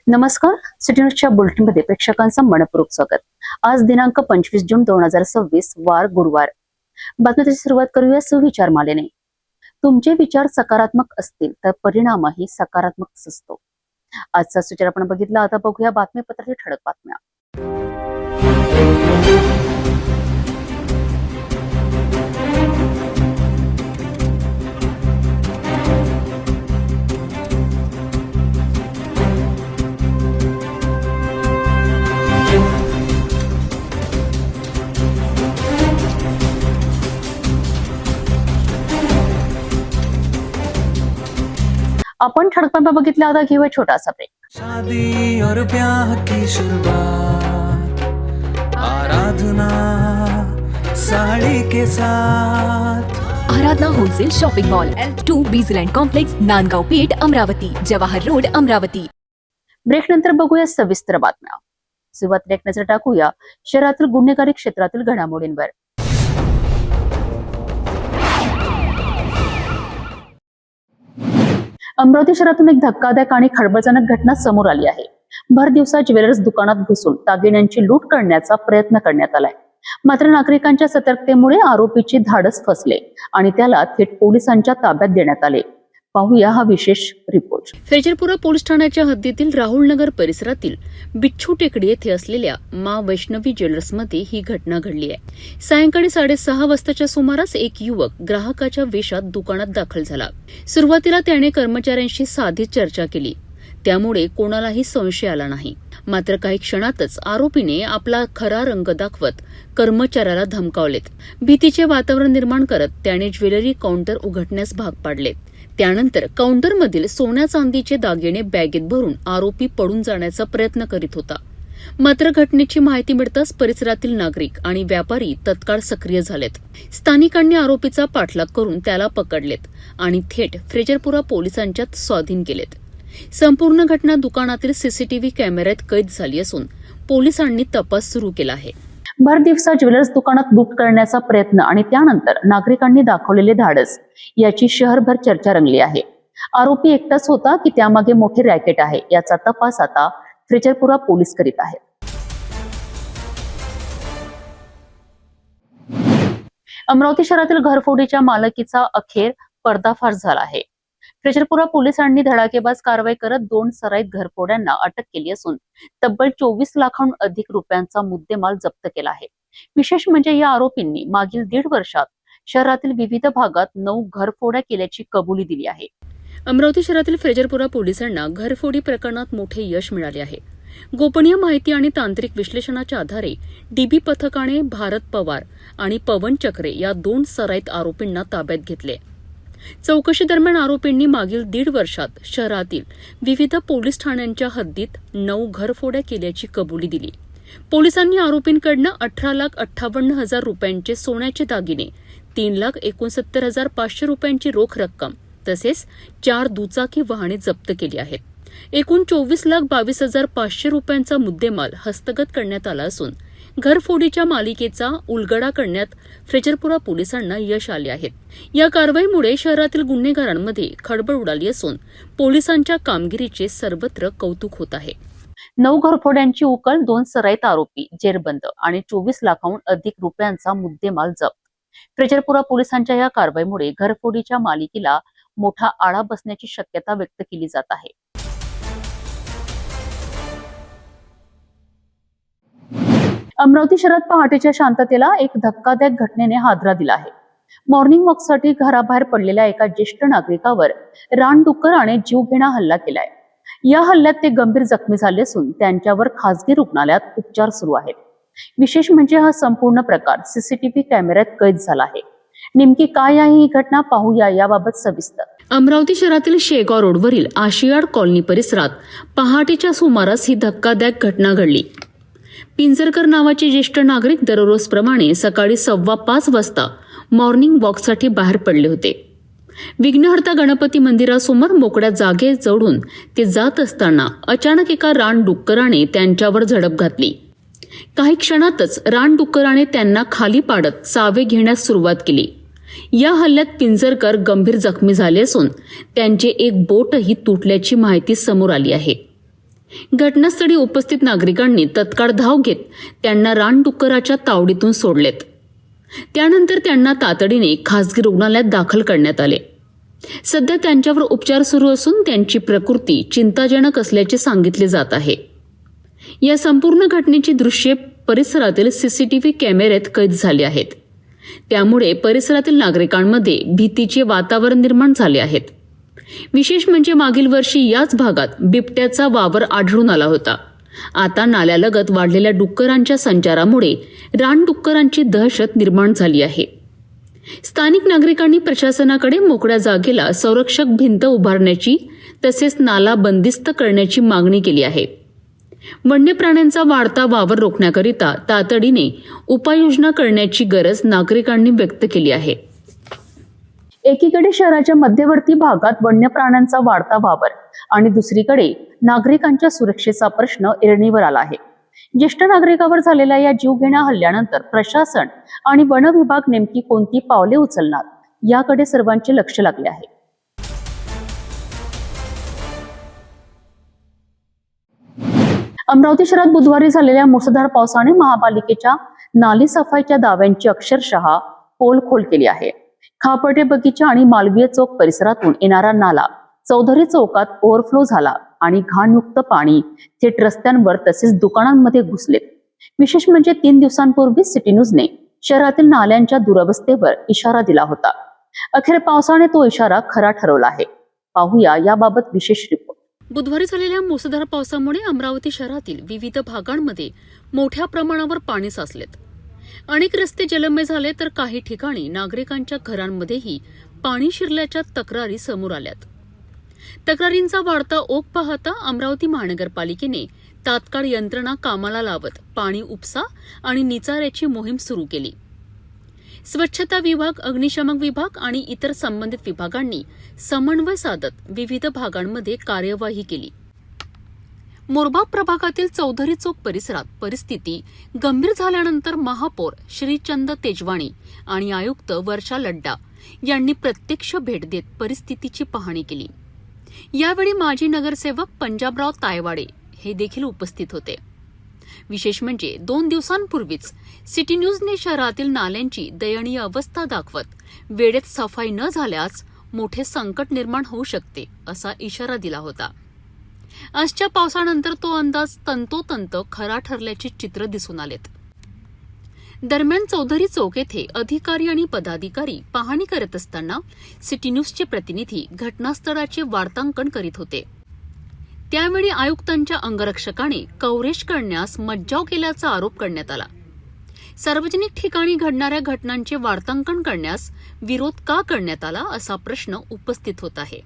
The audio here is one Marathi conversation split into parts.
नमस्कार. सिटी न्यूजच्या बुलेटिनमध्ये प्रेक्षकांचं मनपूर्वक स्वागत. आज दिनांक 25 जून 2026 वार गुरुवार. बातमीची सुरुवात करूया सुविचार मालेने. तुमचे विचार सकारात्मक असतील तर परिणामही सकारात्मक असतो. आजचा सुविचार आपण बघितला. आता बघूया बातमीपत्रातील ठळक बातम्या. आपण ठळक बातम्या बघितल्या. आता घेऊया छोटासा ब्रेक. शादी और ब्याह की शुरुआत आराधना साड़ी के साथ. Aradhana wholesale shopping mall L2 बीझलँड complex, Nandgaon Peth, Amravati, Jawahar road, Amravati. Break नंतर बघूया सविस्तर बातम्या. सुरुवातीला एक नजर टाकूया शहरातील गुन्हेगारी क्षेत्रातील घडामोडींवर. अमरावती शहरातून एक धक्कादायक आणि खळबळजनक घटना समोर आली आहे. भर दिवसा ज्वेलर्स दुकानात घुसून दागिन्यांची लूट करण्याचा प्रयत्न करण्यात आलाय. मात्र नागरिकांच्या सतर्कतेमुळे आरोपीचे धाडस फसले आणि त्याला थेट पोलिसांच्या ताब्यात देण्यात आले. पाहूया हा विशेष रिपोर्ट. फ्रेजरपुरा पोलीस ठाण्याच्या हद्दीतील राहुलनगर परिसरातील बिच्छू टेकडी येथे असलेल्या मा वैष्णवी ज्वेलर्समध्ये ही घटना घडली आहे. सायंकाळी 6:30 वाजताच्या सुमारास एक युवक ग्राहकाच्या वेशात दुकानात दाखल झाला. सुरुवातीला त्याने कर्मचाऱ्यांशी साधी चर्चा केली, त्यामुळे कोणालाही संशय आला नाही. मात्र काही क्षणातच आरोपीने आपला खरा रंग दाखवत कर्मचाऱ्याला धमकावलेत. भीतीचे वातावरण निर्माण करत त्याने ज्वेलरी काउंटर उघडण्यास भाग पाडले. त्यानंतर काउंटरमधील सोन्या चांदीचे दागिने बॅगेत भरून आरोपी पळून जाण्याचा प्रयत्न करीत होता. मात्र घटनेची माहिती मिळताच परिसरातील नागरिक आणि व्यापारी तत्काळ सक्रिय झालेत. स्थानिकांनी आरोपीचा पाठलाग करून त्याला पकडलेत आणि थेट फ्रेजरपुरा पोलिसांच्या स्वाधीन केलेत. संपूर्ण घटना दुकानातील सीसीटीव्ही कॅमेऱ्यात कैद झाली असून पोलिसांनी तपास सुरू केला आहे. भर दिवसा ज्वेलर्स दुकानात लूट करण्याचा प्रयत्न आणि त्यानंतर नागरिकांनी दाखवलेले धाडस याची शहरभर चर्चा रंगली आहे. आरोपी एकटाच होता की त्यामागे मोठे रॅकेट आहे याचा तपास आता फ्रेजरपुरा पोलीस करीत आहेत. अमरावती शहरातील घरफोडीच्या मालकीचा अखेर पर्दाफाश झाला आहे. फ्रेजरपुरा पोलिसांनी धडाकेबाज कारवाई करत 2 सराईत घरफोड्यांना अटक केली असून तब्बल 24 लाखांहून अधिक रुपयांचा मुद्देमाल जप्त केला आहे. विशेष म्हणजे या आरोपींनी मागील 1.5 वर्षात शहरातील विविध भागात 9 घरफोड्या केल्याची कबुली दिली आहे. अमरावती शहरातील फ्रेजरपुरा पोलिसांना घरफोडी प्रकरणात मोठे यश मिळाले आहे. गोपनीय माहिती आणि तांत्रिक विश्लेषणाच्या आधारे डीबी पथकाने भारत पवार आणि पवन चक्रे या 2 सराईत आरोपींना ताब्यात घेतले. चौकशी दरम्यान आरोपींनी मागील 1.5 वर्षात शहरातील विविध पोलीस ठाण्यांच्या हद्दीत 9 घरफोड्या केल्याची कबुली दिली. पोलिसांनी आरोपींकडनं 18,58,000 रुपयांचे सोन्याचे दागिने, 3,69,500 रुपयांची रोख रक्कम तसेच 4 दुचाकी वाहने जप्त केली आहेत. एकूण 24,22,500 रुपयांचा मुद्देमाल हस्तगत करण्यात आला असून घरफोडीच्या मालिकेचा उलगडा करण्यात फ्रेजरपुरा पोलिसांना यश आले आहे. या कारवाईमुळे शहरातील गुन्हेगारांमध्ये खळबळ उडाली असून पोलिसांच्या कामगिरीचे सर्वत्र कौतुक होत आहे. 9 घरफोड्यांची उकल, 2 सराईत आरोपी जेरबंद आणि 24 लाखांहून अधिक रुपयांचा मुद्देमाल जप्त. फ्रेजरपुरा पोलिसांच्या या कारवाईमुळे घरफोडीच्या मालिकेला मोठा आळा बसण्याची शक्यता व्यक्त केली जात आहे. अमरावती शहरात पहाटेच्या शांततेला एक धक्कादायक घटनेने हादरा दिला आहे. मॉर्निंग वॉकसाठी घराबाहेर पडलेल्या एका ज्येष्ठ नागरिकावर रानडुक्कराने जीवघेणा हल्ला केलाय. या हल्ल्यात ते गंभीर जखमी झाले असून त्यांच्यावर खासगी रुग्णालयात उपचार सुरू आहेत. विशेष म्हणजे हा संपूर्ण प्रकार सीसीटीव्ही कॅमेऱ्यात कैद झाला आहे. नेमकी काय आहे ही घटना पाहूया याबाबत सविस्तर. अमरावती शहरातील शेगाव रोडवरील आशियाड कॉलनी परिसरात पहाटेच्या सुमारास ही धक्कादायक घटना घडली. पिंजरकर नावाचे ज्येष्ठ नागरिक दररोजप्रमाणे सकाळी 5:15 वाजता मॉर्निंग वॉकसाठी बाहेर पडले होते. विघ्नहर्ता गणपती मंदिरासमोर मोकळ्या जागे जवळून ते जात असताना अचानक एका रानडुक्कराने त्यांच्यावर झडप घातली. काही क्षणातच रानडुक्कराने त्यांना खाली पाडत चावे घेण्यास सुरुवात केली. या हल्ल्यात पिंजरकर गंभीर जखमी झाले असून त्यांचे एक बोटही तुटल्याची माहिती समोर आली आहे. घटनास्थळी उपस्थित नागरिकांनी तत्काळ धाव घेत त्यांना रानडुक्कराच्या तावडीतून सोडलेत. त्यानंतर त्यांना तातडीने खासगी रुग्णालयात दाखल करण्यात आले. सध्या त्यांच्यावर उपचार सुरू असून त्यांची प्रकृती चिंताजनक असल्याचे सांगितले जात आहे. या संपूर्ण घटनेची दृश्ये परिसरातील सीसीटीव्ही कॅमेऱ्यात कैद झाली आहेत. त्यामुळे परिसरातील नागरिकांमध्ये भीतीचे वातावरण निर्माण झाले आहेत. विशेष म्हणजे मागील वर्षी याच भागात बिबट्याचा वावर आढळून आला होता. आता नाल्यालगत वाढलेल्या डुक्करांच्या संचारामुळे रानडुक्करांची दहशत निर्माण झाली आहे. स्थानिक नागरिकांनी प्रशासनाकडे मोकळ्या जागेला संरक्षक भिंत उभारण्याची तसेच नाला बंदिस्त करण्याची मागणी केली आहे. वन्य प्राण्यांचा वाढता वावर रोखण्याकरिता तातडीने उपाययोजना करण्याची गरज नागरिकांनी व्यक्त केली आहे. एकीकडे शहराच्या मध्यवर्ती भागात वन्य प्राण्यांचा वाढता वावर आणि दुसरीकडे नागरिकांच्या सुरक्षेचा प्रश्न ऐरणीवर आला आहे. ज्येष्ठ नागरिकावर झालेल्या या जीवघेण्या हल्ल्यानंतर प्रशासन आणि वन विभाग नेमकी कोणती पावले उचलणार याकडे सर्वांचे लक्ष लागले आहे. अमरावती शहरात बुधवारी झालेल्या मुसळधार पावसाने महापालिकेच्या नाली सफाईच्या दाव्यांची अक्षरशः पोलखोल केली आहे. खापर्डे बगीचा आणि मालवीय चौक परिसरातून येणारा नाला चौधरी चौकात ओव्हरफ्लो झाला आणि घाणयुक्त पाणी थेट रस्त्यांवर तसेच दुकानांमध्ये घुसले. विशेष म्हणजे 3 दिवसांपूर्वी सिटी न्यूजने शहरातील नाल्यांच्या दुरवस्थेवर इशारा दिला होता. अखेर पावसाने तो इशारा खरा ठरवला आहे. पाहूया याबाबत विशेष रिपोर्ट. बुधवारी झालेल्या मुसळधार पावसामुळे अमरावती शहरातील विविध भागांमध्ये मोठ्या प्रमाणावर पाणी साचलेत. अनेक रस्ते जलमय झाले तर काही ठिकाणी नागरिकांच्या घरांमध्येही पाणी शिरल्याच्या तक्रारी समोर आल्यात. तक्रारींचा वाढता ओघ पाहता अमरावती महानगरपालिकेने तात्काळ यंत्रणा कामाला लावत पाणी उपसा आणि निचाऱ्याची मोहीम सुरू केली. स्वच्छता विभाग, अग्निशमन विभाग आणि इतर संबंधित विभागांनी समन्वय साधत विविध भागांमध्ये कार्यवाही केली. मोरबाग प्रभागातील चौधरी चौक परिसरात परिस्थिती गंभीर झाल्यानंतर महापौर श्रीचंद तेजवाणी आणि आयुक्त वर्षा लड्डा यांनी प्रत्यक्ष भेट देत परिस्थितीची पाहणी केली. यावेळी माजी नगरसेवक पंजाबराव तायवाडे हे देखील उपस्थित होते. विशेष म्हणजे 2 दिवसांपूर्वीच सिटी न्यूजने शहरातील नाल्यांची दयनीय अवस्था दाखवत वेळेत सफाई न झाल्यास मोठे संकट निर्माण होऊ शकते असा इशारा दिला होता. आजच्या पावसानंतर तो अंदाज तंतोतंत खरा ठरल्याचे चित्र दिसून आलेत. दरम्यान चौधरी चौक येथे अधिकारी आणि पदाधिकारी पाहणी करत असताना सिटी न्यूजचे प्रतिनिधी घटनास्थळाचे वार्तांकन करीत होते. त्यावेळी आयुक्तांच्या अंगरक्षकाने कव्हरेज करण्यास मज्जाव केल्याचा आरोप करण्यात आला. सार्वजनिक ठिकाणी घडणाऱ्या घटनांचे वार्तांकन करण्यास विरोध का करण्यात आला असा प्रश्न उपस्थित होत आहे.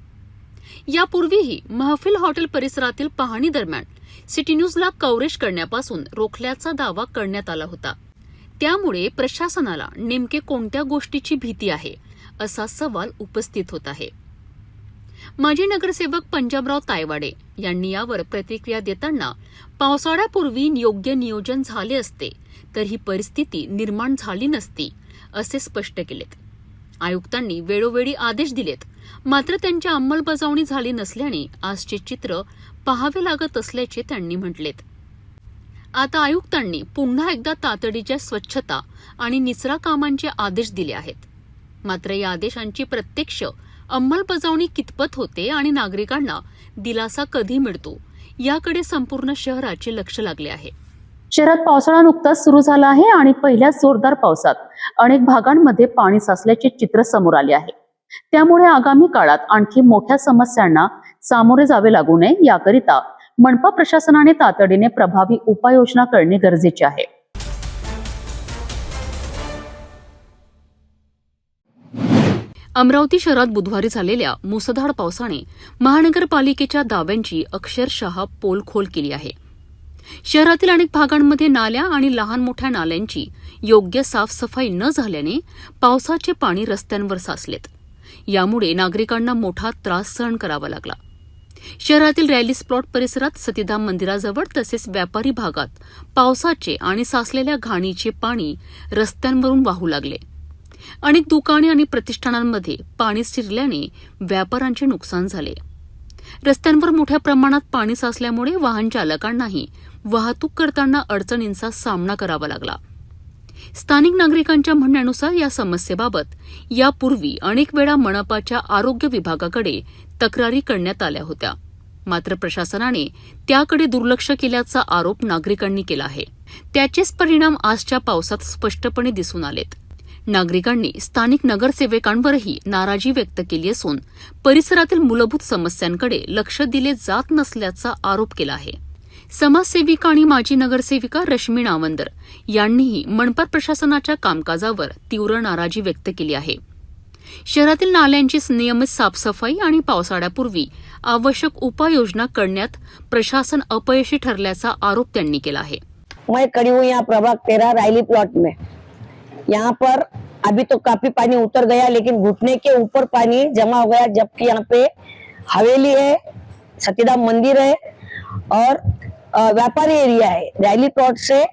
यापूर्वीही महफिल हॉटेल परिसरातील पाहणी दरम्यान सिटी न्यूजला कव्हरेज करण्यापासून रोखल्याचा दावा करण्यात आला होता. त्यामुळे प्रशासनाला नेमके कोणत्या गोष्टीची भीती आहे असा सवाल उपस्थित होत आहे. माजी नगरसेवक पंजाबराव तायवाडे यांनी यावर प्रतिक्रिया देताना पावसाळ्यापूर्वी योग्य नियोजन झाले असते तर ही परिस्थिती निर्माण झाली नसती असे स्पष्ट केलेत. आयुक्तांनी वेळोवेळी आदेश दिलेत, मात्र त्यांची अंमलबजावणी झाली नसल्याने आजचे चित्र पाहावे लागत असल्याचे त्यांनी म्हटलेत. आता आयुक्तांनी पुन्हा एकदा तातडीच्या स्वच्छता आणि निचरा कामांचे आदेश दिले आहेत. मात्र या आदेशांची प्रत्यक्ष अंमलबजावणी कितपत होते आणि नागरिकांना दिलासा कधी मिळतो याकडे संपूर्ण शहराचे लक्ष लागले आहे. शहरात पावसाळा नुकताच सुरू झाला आहे आणि पहिल्याच जोरदार पावसात अनेक भागांमध्ये पाणी साचल्याचे चित्र समोर आले आहे. त्यामुळे आगामी काळात आणखी मोठ्या समस्यांना सामोरे जावे लागू नये याकरिता मनपा प्रशासनाने तातडीने प्रभावी उपाययोजना करणे गरजेचे आहे. अमरावती शहरात बुधवारी झालेल्या मुसळधार पावसाने महानगरपालिकेच्या दाव्यांची अक्षरशः पोलखोल केली आहे. शहरातील अनेक भागांमध्ये नाल्या आणि लहान मोठ्या नाल्यांची योग्य साफसफाई न झाल्याने पावसाचे पाणी रस्त्यांवर साचलेत. यामुळे नागरिकांना मोठा त्रास सहन करावा लागला. शहरातील रॅलीस प्लॉट परिसरात सतीधाम मंदिराजवळ तसेच व्यापारी भागात पावसाचे आणि साचलेल्या घाणीचे पाणी रस्त्यांवरून वाहू लागले. अनेक दुकाने आणि प्रतिष्ठानांमध्ये पाणी शिरल्याने व्यापाऱ्यांचे नुकसान झाले. रस्त्यांवर मोठ्या प्रमाणात पाणी साचल्यामुळे वाहन चालकांनाही वाहतूक करताना अडचणींचा सामना करावा लागला. स्थानिक नागरिकांच्या म्हणण्यानुसार या समस्येबाबत यापूर्वी अनेक वेळा मनपाच्या आरोग्य विभागाकडे तक्रारी करण्यात आल्या होत्या. मात्र प्रशासनाने त्याकडे दुर्लक्ष केल्याचा आरोप नागरिकांनी केला आहे. त्याचेच परिणाम आजच्या पावसात स्पष्टपणे दिसून आलेत. नागरिकांनी स्थानिक नगरसेवकांवरही नाराजी व्यक्त केली असून परिसरातील मूलभूत समस्यांकडे लक्ष दिले जात नसल्याचा आरोप केला आहे. समाजसेविका आणि माजी नगरसेविका रश्मी नावंदर यांनीही मनपा प्रशासनाच्या कामकाजावर तीव्र नाराजी व्यक्त केली आहे. शहरातील नाल्यांची नियमित साफसफाई आणि पावसाळ्यापूर्वी आवश्यक उपाययोजना करण्यात प्रशासन अपयशी ठरल्याचा आरोप त्यांनी केला आहे. मैं खड़ी हूँ यहाँ प्रभाग 13 रायली प्लॉट में। यहाँ पर अभी तो काफी पानी उतर गया, लेकिन घुटने के ऊपर पानी जमा हो गया, जबकि यहाँ पे हवेली है, सतीराम मंदिर है और व्यापारी एरिया है। रायली प्लॉट से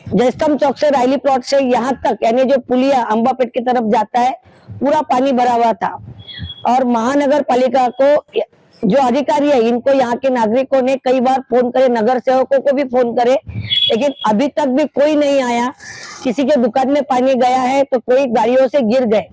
जयस्तंभ चौक से रायली प्लॉट से यहाँ तक, यानी जो पुलिया अंबापेट की तरफ जाता है, पूरा पानी भरा हुआ था। और महानगर पालिका को जो अधिकारी है, इनको यहाँ के नागरिकों ने कई बार फोन करे, नगर सेवकों को भी फोन करे, लेकिन अभी तक भी कोई नहीं आया। किसी के दुकान में पानी गया है तो कोई गाड़ियों से गिर गए।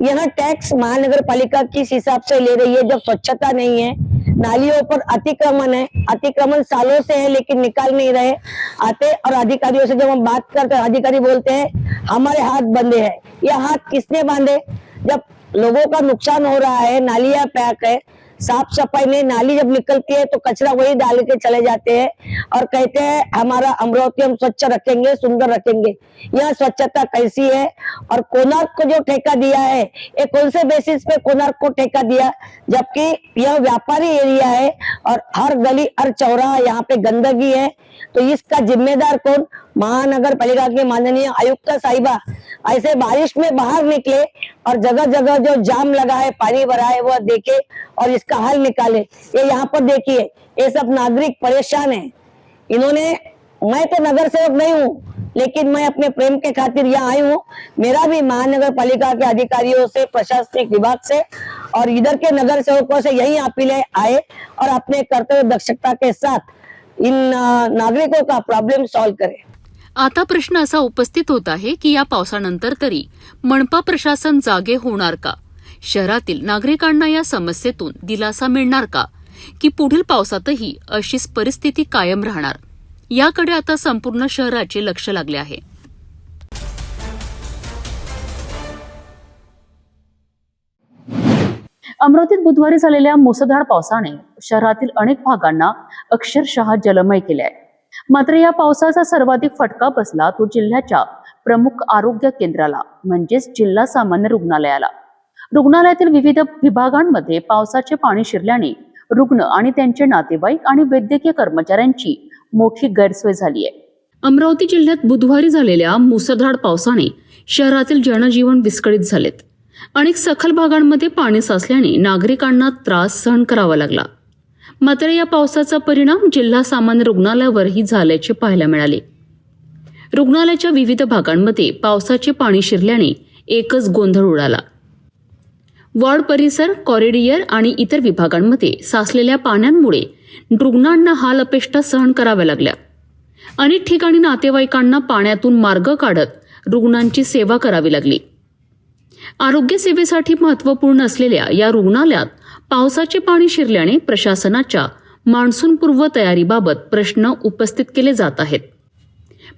यहाँ टैक्स महानगर पालिका किस हिसाब से ले रही है, जब स्वच्छता नहीं है, नालियों पर अतिक्रमण है, अतिक्रमण सालों से है लेकिन निकाल नहीं रहे। आते और अधिकारियों से जब हम बात करते हैं, अधिकारी बोलते हैं हमारे हाथ बंधे हैं। ये हाथ किसने बांधे? जब लोगों का नुकसान हो रहा है, नालियां पैक है, साफ सफाई नहीं, नाली जब निकलती है तो कचरा वही डाल के चले जाते हैं और कहते हैं हमारा अमरावती हम स्वच्छ रखेंगे, सुंदर रखेंगे। यह स्वच्छता कैसी है? और कोणार्क को जो ठेका दिया है, ये कौन से बेसिस पे कोणार्क को ठेका दिया, जबकि यह व्यापारी एरिया है और हर गली हर चौराहा यहाँ पे गंदगी है। तो इसका जिम्मेदार कौन? महानगर पालिका के माननीय आयुक्त साहिबा ऐसे बारिश में बाहर निकले और जगह जगह जो जाम लगा है, पानी भरा है, वह देखे और इसका हल निकाले। ये यहाँ पर देखिए, ये सब नागरिक परेशान है। इन्होंने, मैं तो नगर सेवक नहीं हूँ, लेकिन मैं अपने प्रेम के खातिर यहाँ आई हूँ। मेरा भी महानगर पालिका के अधिकारियों से, प्रशासनिक विभाग से और इधर के नगर सेवकों से यही अपील है, आए और अपने कर्तव्य दक्षता के साथ इन नागरिकों का प्रॉब्लम सॉल्व करें। आता प्रश्न असा उपस्थित होत आहे की या पावसानंतर तरी मनपा प्रशासन जागे होणार का? शहरातील नागरिकांना या समस्येतून दिलासा मिळणार का? की पुढील पावसातही अशीच परिस्थिती कायम राहणार? याकडे आता संपूर्ण शहराचे लक्ष लागले आहे. अमरावतीत बुधवारी झालेल्या मुसळधार पावसाने शहरातील अनेक भागांना अक्षरशः जलमय केले आहे. मात्र या पावसाचा सर्वाधिक फटका बसला तो जिल्ह्याच्या प्रमुख आरोग्य केंद्राला, म्हणजेच जिल्हा सामान्य रुग्णालयाला. रुग्णालयातील विविध विभागांमध्ये पावसाचे पाणी शिरल्याने रुग्ण आणि त्यांचे नातेवाईक आणि वैद्यकीय कर्मचाऱ्यांची मोठी गैरसोय झाली आहे. अमरावती जिल्ह्यात बुधवारी झालेल्या मुसळधार पावसाने शहरातील जनजीवन विस्कळीत झालेत. अनेक सखल भागांमध्ये पाणी साचल्याने नागरिकांना त्रास सहन करावा लागला. मात्र या पावसाचा परिणाम जिल्हा सामान्य रुग्णालयावरही झाल्याचे पाहायला मिळाले. रुग्णालयाच्या विविध भागांमध्ये पावसाचे पाणी शिरल्याने एकच गोंधळ उडाला. वॉर्ड परिसर, कॉरिडॉर आणि इतर विभागांमध्ये साचलेल्या पाण्यामुळे रुग्णांना हाल अपेष्टा सहन कराव्या लागल्या. अनेक ठिकाणी नातेवाईकांना पाण्यातून मार्ग काढत रुग्णांची सेवा करावी लागली. आरोग्य सेवेसाठी महत्त्वपूर्ण असलेल्या या रुग्णालयात पावसाचे पाणी शिरल्याने प्रशासनाच्या मान्सूनपूर्व तयारीबाबत प्रश्न उपस्थित केले जात आहेत.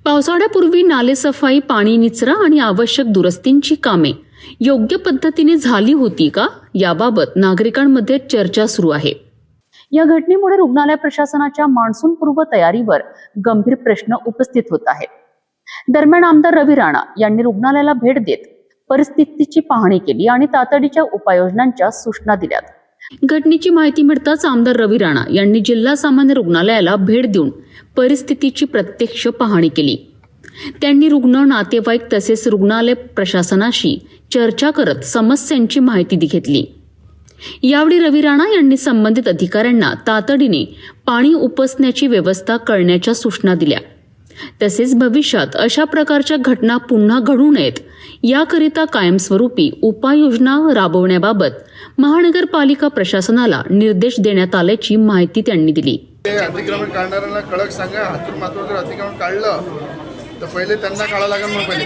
पावसाळ्यापूर्वी नालेसफाई, पाणी निचरा आणि आवश्यक दुरुस्तींची कामे योग्य पद्धतीने झाली होती का, याबाबत नागरिकांमध्ये चर्चा सुरू आहे. या घटनेमुळे रुग्णालय प्रशासनाच्या मान्सूनपूर्व तयारीवर गंभीर प्रश्न उपस्थित होत आहेत. दरम्यान आमदार रवी राणा यांनी रुग्णालयाला भेट देत परिस्थितीची पाहणी केली आणि तातडीच्या उपाययोजनांच्या सूचना दिल्यात. घटनेची माहिती मिळताच आमदार रवी राणा यांनी जिल्हा सामान्य रुग्णालयाला भेट देऊन परिस्थितीची प्रत्यक्ष पाहणी केली. त्यांनी रुग्ण, नातेवाईक तसेच रुग्णालय प्रशासनाशी चर्चा करत समस्यांची माहिती घेतली. यावेळी रवी राणा यांनी संबंधित अधिकाऱ्यांना तातडीने पाणी उपसण्याची व्यवस्था करण्याच्या सूचना दिल्या. तसेच भविष्यात अशा प्रकारच्या घटना पुन्हा घडू नयेत याकरिता कायमस्वरूपी उपाययोजना राबवण्याबाबत महानगरपालिका प्रशासनाला निर्देश देण्यात आल्याची माहिती त्यांनी दिली. ते अतिक्रमण काढणाऱ्यांना कडक सांगा, हातून मात्र जर अतिक्रमण काढलं तर पहिले त्यांना काढावं लागेल. मग पहिले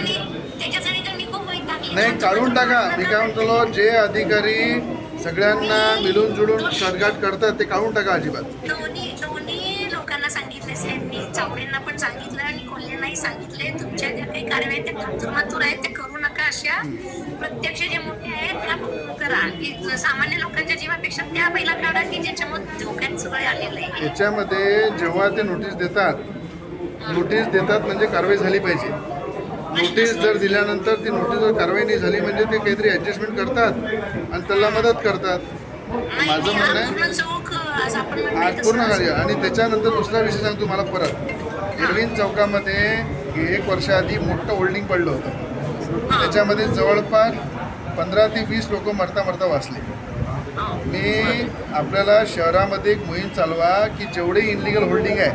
नाही काढून टाका. मी काय म्हणतो, जे अधिकारी सगळ्यांना मिळून जुळून सरघाट करतात ते काढून टाका अजिबात. दोन्ही लोकांना सांगितले साहेब, मी चावडेंना पण सांगितलं आणि कोल्हेंनाही सांगितले, तुमच्या ज्या काही कारवाई त्या खातूर आहेत त्या करू नका. अशा प्रत्यक्ष जे मोठे आहेत त्या करा, की सामान्य लोकांच्या जीवापेक्षा त्या पहिला काढा की ज्याच्यामध्ये धोक्यात सगळं आलेलं आहे. याच्यामध्ये जेव्हा ते नोटीस देतात म्हणजे कारवाई झाली पाहिजे. नोटीस जर दिल्यानंतर ती नोटीस जर कारवाई नाही झाली म्हणजे ते काहीतरी ॲडजस्टमेंट करतात आणि त्याला मदत करतात. माझं म्हणणं आहे आज पूर्ण झाली. आणि त्याच्यानंतर दुसरा विषय सांगतो तुम्हाला परत. इरविन चौकामध्ये 1 वर्षाआधी मोठं होल्डिंग पडलं होतं. त्याच्यामध्ये जवळपास 15 ते 20 लोक मरता वाचले. मी आपल्याला शहरामध्ये एक मोहीम चालवा की जेवढे इनलिगल होल्डिंग आहे,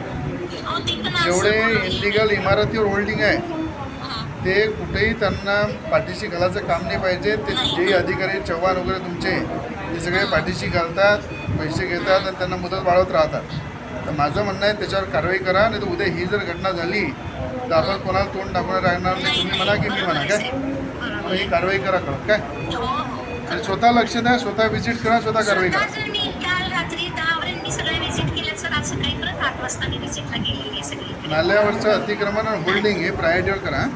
जेवढे इनलिगल इमारतीवर होल्डिंग आहे ते कुठेही त्यांना पाठीशी घालायचं काम नाही पाहिजे. ते जे अधिकारी चव्हाण वगैरे तुमचे ते सगळे पाठीशी घालतात, पैसे घेतात आणि त्यांना मुदत वाढवत राहतात. तर माझं म्हणणं आहे त्याच्यावर कारवाई करा. नाही तर उद्या ही जर घटना झाली तर आपण कोणाला तोंड दाखवणार राहणार नाही. तुम्ही म्हणा की मी म्हणा काय, तर ही कारवाई करा कळत काय. आणि स्वतः लक्ष द्या, स्वतः व्हिजिट करा, स्वतः कारवाई करा. काल रात्री 10 मी सगळे व्हिजिट केले सर. आज सकाळी परत 8 वाजता मी व्हिजिटला गेलेली सगळी. नाल्यावरचं अतिक्रमण आणि होल्डिंग हे प्रायोरिटीवर करा.